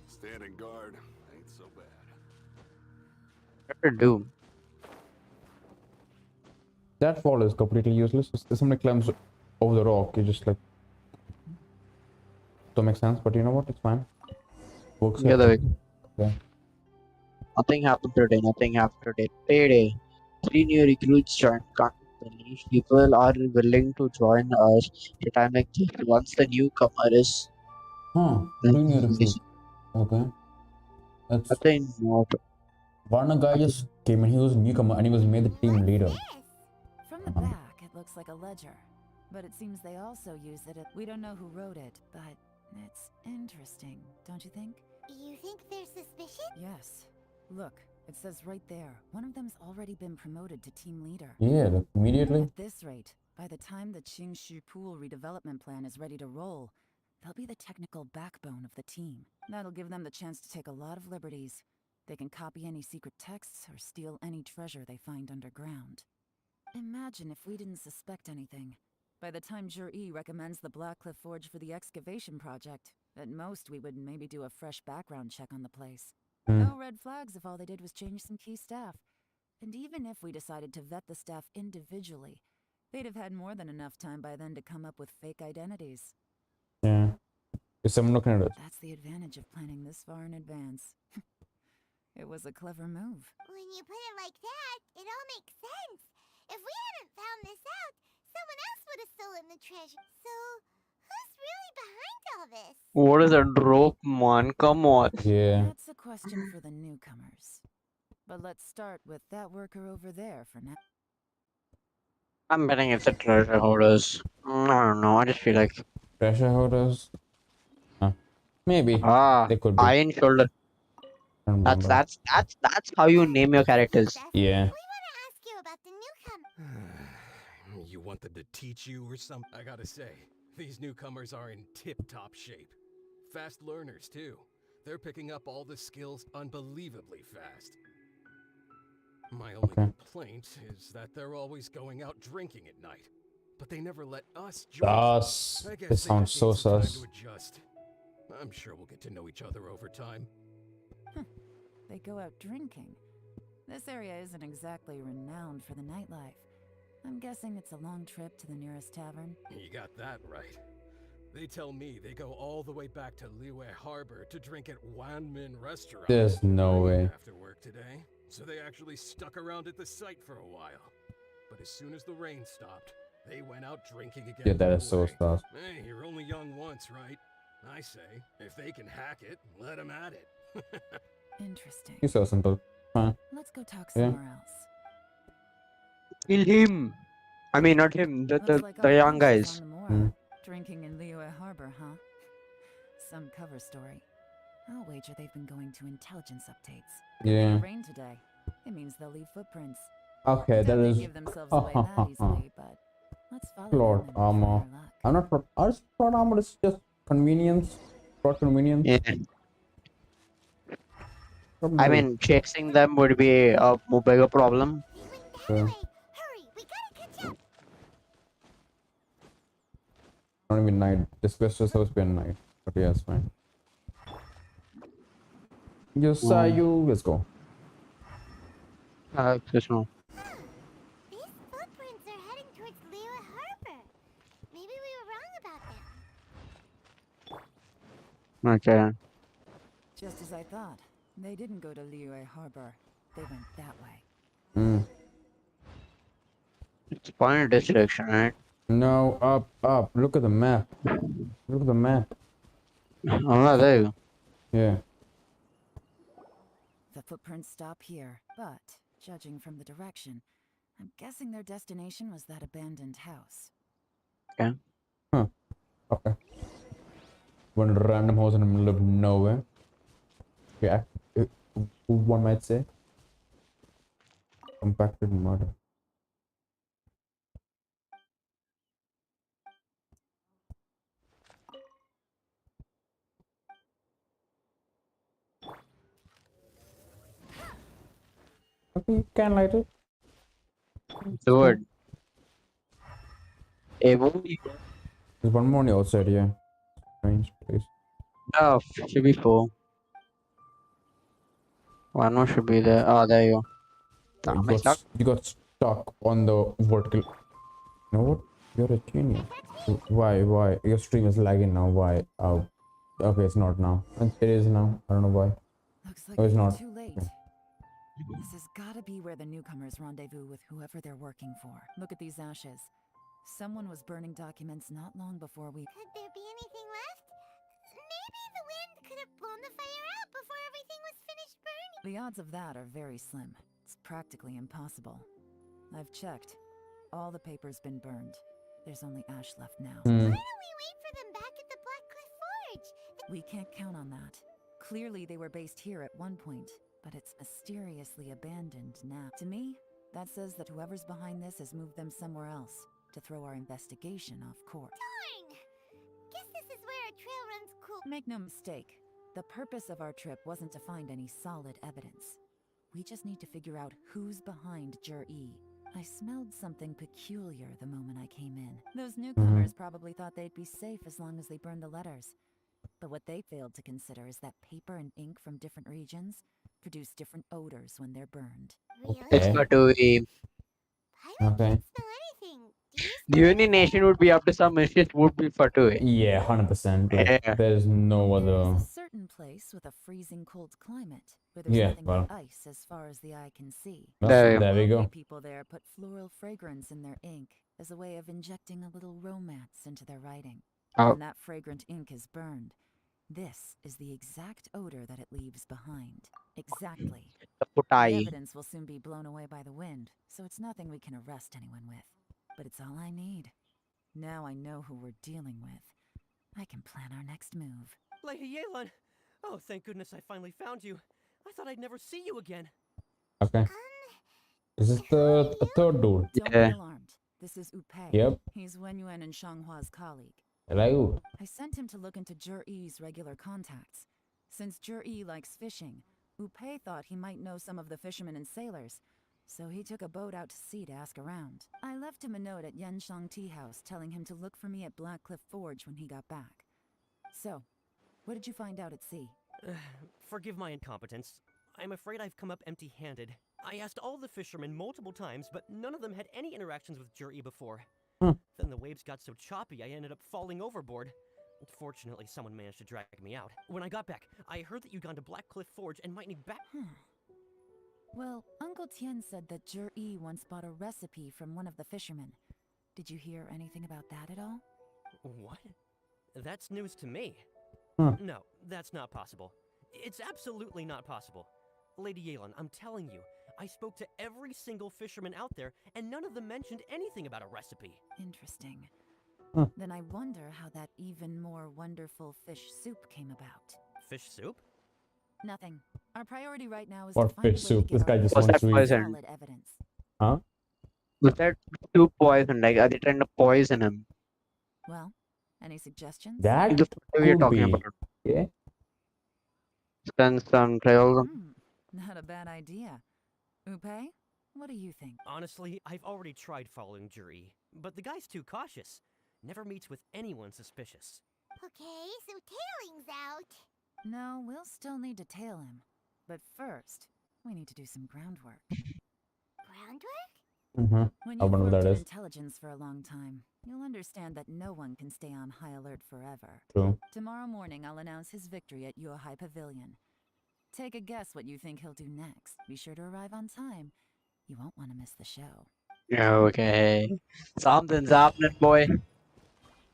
Standing guard ain't so bad. what to do? That fall is completely useless. If somebody climbs over the rock, you just like don't make sense, but you know what? It's fine. Works. The other way. Yeah. Nothing happened today, nothing happened today. Payday. 3 new recruits joined company. People are willing to join us at a time like this. Once the newcomer is. Junior recruit. Okay. That's Nothing not. one guy just came in. He was a newcomer and he was made the team leader. From the back, it looks like a ledger. But it seems they also use it. We don't know who wrote it, but it's interesting, don't you think? You think there's suspicion? Yes. Look, it says right there. One of them's already been promoted to team leader. Yeah, like immediately. At this rate, by the time the Cheongshu Pool redevelopment plan is ready to roll, they'll be the technical backbone of the team. That'll give them the chance to take a lot of liberties. They can copy any secret texts or steal any treasure they find underground. Imagine if we didn't suspect anything. By the time Jur-E recommends the Blackcliff Forge for the excavation project, at most we would maybe do a fresh background check on the place. No red flags if all they did was change some key staff. And even if we decided to vet the staff individually, they'd have had more than enough time by then to come up with fake identities. Yeah. Is someone looking at it? That's the advantage of planning this far in advance. It was a clever move. When you put it like that, it all makes sense. If we hadn't found this out, someone else would have stolen the treasure. So, who's really behind all this? What is that rope, man? Come on. Yeah. That's a question for the newcomers. But let's start with that worker over there for now. I'm betting it's the treasure holders. I don't know. I just feel like Treasure holders? Maybe. They could be. iron shoulder. I don't That's remember. that's that's that's how you name your characters. Steph, Yeah. we want to ask you about the newcomer. You want them to teach you or something? I gotta say, these newcomers are in tip-top shape. Fast learners, too. They're picking up all the skills unbelievably fast. My only complaint is that they're always going out drinking at night. But they never let us join. Sus. I guess This they sounds just so need some time sus. to adjust. I'm sure we'll get to know each other over time. They go out drinking. This area isn't exactly renowned for the nightlife. I'm guessing it's a long trip to the nearest tavern. You got that right. They tell me they go all the way back to Liyue Harbor to drink at Wanmin Restaurant. There's no way. After work today, so they actually stuck around at the site for a while. But as soon as the rain stopped, they went out drinking again. Yeah, that right is so away. sus. Hey, you're only young once, right? I say, if they can hack it, let them at it. Interesting. He's so simple. Fine. Let's go talk Yeah. somewhere else. Kill him. I mean, not him. The Looks like the our young friends is guys. on the Mora, Mm. drinking in Liyue Harbor, huh? Some cover story. I'll wager they've been going to intelligence updates. Yeah. Rain today. It means they'll leave footprints. Okay, that Doubt they is. give themselves away that easily, but let's follow Plot them and try armor. our luck. I'm not. Plot armor is just convenience. Plot convenience. Yeah. I mean, chasing them would be a bigger problem. He Yeah. went that way. Hurry, we gotta catch up. Not even night. This quest is supposed to be at night. But yeah, it's fine. Yes, let's go. This one. These footprints are heading towards Liyue Harbor. Maybe we were wrong about them. Okay. Just as I thought. They didn't go to Liyue Harbor. They went that way. Mm. It's pointed this direction, right? No, up. Look at the map. Look at the map. Oh, there you go. Yeah. The footprints stop here, but judging from the direction, I'm guessing their destination was that abandoned house. Okay. Okay. One random house in the middle of nowhere. Yeah. One might say. Compacted murder. Okay, you can light it. Do it. There's one more on the outside here. Strange place. Oh, should be full. One more should be there. Oh, there you go. You got stuck on the vertical. You know what? You're a genius. Why? Your stream is lagging now. Why? Oh. Okay, it's not now. It is now. I don't know why. Looks like Oh, it's we're not. too late. Okay. This has gotta be where the newcomers rendezvous with whoever they're working for. Look at these ashes. Someone was burning documents not long before we... Could there be anything left? Maybe the wind could have blown the fire out before everything was finished burning. The odds of that are very slim. It's practically impossible. I've checked. All the paper's been burned. There's only ash left now. Hmm. Why don't we wait for them back at the Black Cliff Forge? We can't count on that. Clearly they were based here at one point, but it's mysteriously abandoned now. To me, that says that whoever's behind this has moved them somewhere else to throw our investigation off course. Darn! Guess this is where a trail runs cool. Make no mistake, the purpose of our trip wasn't to find any solid evidence. We just need to figure out who's behind Jur-E. I smelled something peculiar the moment I came in. Those newcomers probably thought they'd be safe as long as they burned the letters. But what they failed to consider is that paper and ink from different regions produce different odors when they're burned. Really? It's got to be. I Okay. can't smell anything. Do you The only nation would be up to some mischief would be Fatui. Yeah, 100%. Like, Yeah. there's no There other. is a certain place with a freezing cold climate where there's Yeah, nothing well. but ice as far as the eye can see. No, There- there we Lovely go. people there put floral fragrance in their ink as a way of injecting a little romance into their writing. Oh. When that fragrant ink is burned, This is the exact odor that it leaves behind. Exactly. The The putai. evidence will soon be blown away by the wind, so it's nothing we can arrest anyone with. But it's all I need. Now I know who we're dealing with. I can plan our next move. Lady Yelan! Oh, thank goodness I finally found you. I thought I'd never see you again. Okay. This is the third dude. Don't Yeah. be alarmed. This is Upei. Yep. He's Wenyuan and Shanghua's colleague. Hello. I sent him to look into Jur-E's regular contacts. Since Jur-E likes fishing, Upei thought he might know some of the fishermen and sailors, so he took a boat out to sea to ask around. I left him a note at Yenshang Tea House telling him to look for me at Blackcliff Forge when he got back. So, what did you find out at sea? Forgive my incompetence. I'm afraid I've come up empty-handed. I asked all the fishermen multiple times, but none of them had any interactions with Jur-E before. Then the waves got so choppy I ended up falling overboard. Fortunately, someone managed to drag me out. When I got back, I heard that you'd gone to Blackcliff Forge and might need back. Well, Uncle Tien said that Jur-E once bought a recipe from one of the fishermen. Did you hear anything about that at all? What? That's news to me. No, that's not possible. It's absolutely not possible. Lady Yelan, I'm telling you, I spoke to every single fisherman out there, and none of them mentioned anything about a recipe. Interesting. Then I wonder how that even more wonderful fish soup came about. Fish soup? Nothing. Our priority right now is Or to find a way fish to soup. get This our guy just Was wants that to eat. poison? solid evidence. Huh? Was that too poison? Like, are they trying to poison him? Well, any suggestions? That The photo we are could talking be. about. Yeah. Spend some trials. Not a bad idea. Upei, what do you think? Honestly, I've already tried following Jur-E, but the guy's too cautious. Never meets with anyone suspicious. Okay, so tailing's out. No, we'll still need to tail him. But first, we need to do some groundwork. Groundwork? Mm-hmm. When I you've wonder what worked that in is. intelligence for a long time, you'll understand that no one can stay on high alert forever. True. Tomorrow morning, I'll announce his victory at Yohai Pavilion. Take a guess what you think he'll do next. Be sure to arrive on time. You won't want to miss the show. Okay. Something's happening, boy.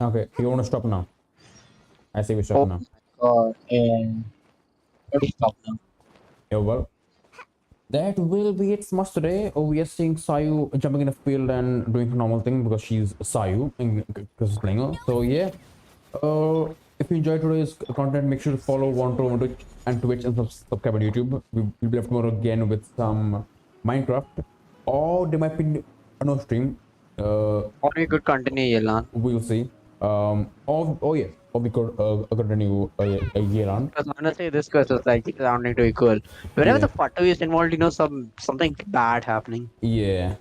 Okay, you want to stop now? I say we stop Oh now. god. Let's stop now. Yeah, well. That will be it for us today. We are seeing Sayu jumping in the field and doing her normal thing because she's Sayu because she's playing her. So yeah. If you enjoyed today's content, make sure to follow Wanto on Twitch and subscribe on YouTube. We'll be left tomorrow again with some Minecraft. Or there might be no stream. Or we could continue, Yelan. We'll see. Oh yeah. Or we could continue a year on. Because honestly, this quest is like sounding to be cool. Whenever Yeah. the Fatu is involved, you know, something bad happening. Yeah.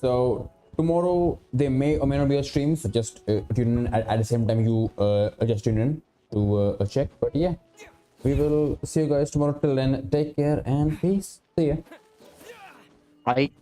So tomorrow there may or may not be a stream. So just tune in at the same time you just tune in to check. But yeah, we will see you guys tomorrow. Till then, take care and peace. See ya. Right.